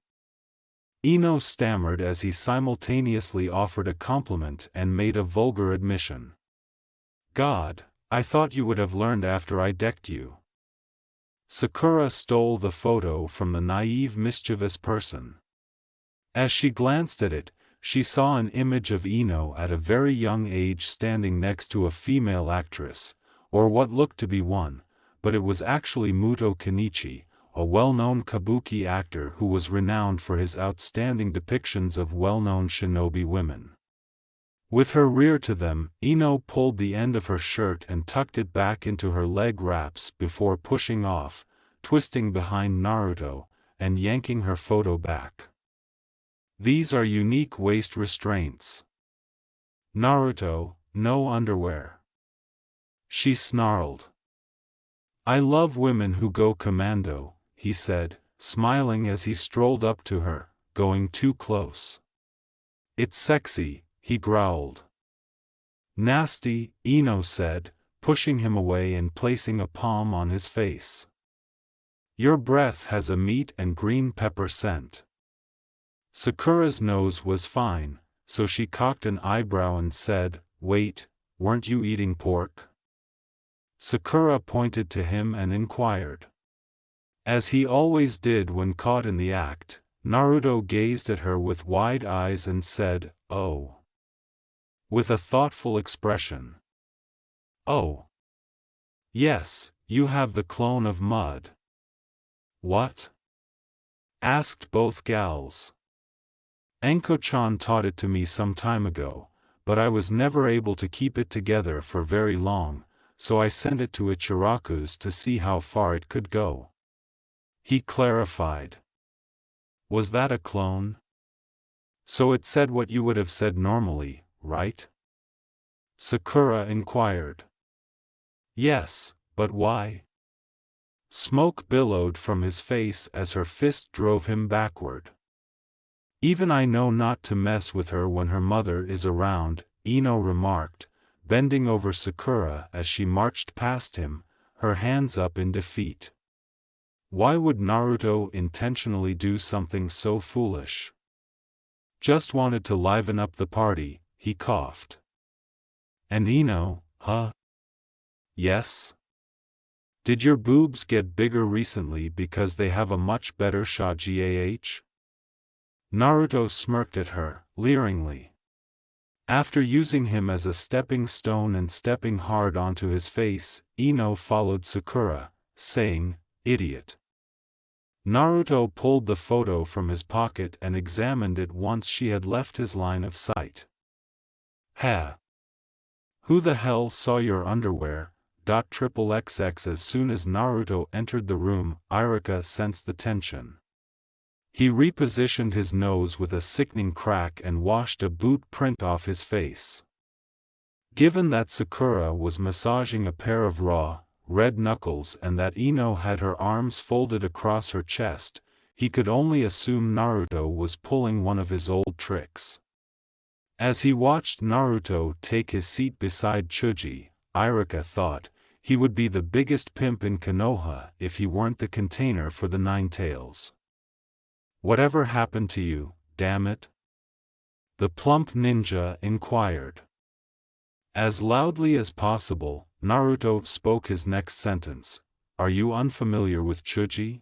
A: Ino stammered as he simultaneously offered a compliment and made a vulgar admission. "God, I thought you would have learned after I decked you." Sakura stole the photo from the naive mischievous person. As she glanced at it, she saw an image of Ino at a very young age standing next to a female actress, or what looked to be one, but it was actually Muto Kenichi, a well-known kabuki actor who was renowned for his outstanding depictions of well-known shinobi women. With her rear to them, Ino pulled the end of her shirt and tucked it back into her leg wraps before pushing off, twisting behind Naruto, and yanking her photo back. "These are unique waist restraints. Naruto, no underwear," she snarled. "I love women who go commando," he said, smiling as he strolled up to her, going too close. "It's sexy," he growled. "Nasty," Ino said, pushing him away and placing a palm on his face. "Your breath has a meat and green pepper scent." Sakura's nose was fine, so she cocked an eyebrow and said, "Wait, weren't you eating pork?" Sakura pointed to him and inquired. As he always did when caught in the act, Naruto gazed at her with wide eyes and said, "Oh," with a thoughtful expression. "Oh. Yes, you have the clone of mud." "What?" asked both gals. "Anko-chan taught it to me some time ago, but I was never able to keep it together for very long, so I sent it to Ichiraku's to see how far it could go," he clarified. "Was that a clone? So it said what you would have said normally, right?" Sakura inquired. "Yes, but why?" Smoke billowed from his face as her fist drove him backward. "Even I know not to mess with her when her mother is around," Ino remarked, bending over Sakura as she marched past him, her hands up in defeat. Why would Naruto intentionally do something so foolish? "Just wanted to liven up the party," he coughed. "And Ino, huh?" "Yes? Did your boobs get bigger recently because they have a much better shot GAH?" Naruto smirked at her, leeringly. After using him as a stepping stone and stepping hard onto his face, Ino followed Sakura, saying, "Idiot." Naruto pulled the photo from his pocket and examined it once she had left his line of sight. "Ha! Who the hell saw your underwear?" XXX. As soon as Naruto entered the room, Iruka sensed the tension. He repositioned his nose with a sickening crack and washed a boot print off his face. Given that Sakura was massaging a pair of raw, red knuckles and that Ino had her arms folded across her chest, he could only assume Naruto was pulling one of his old tricks. As he watched Naruto take his seat beside Chuji, Iruka thought, he would be the biggest pimp in Konoha if he weren't the container for the Nine Tails. "Whatever happened to you, damn it?" the plump ninja inquired. As loudly as possible, Naruto spoke his next sentence. "Are you unfamiliar with Chuji?"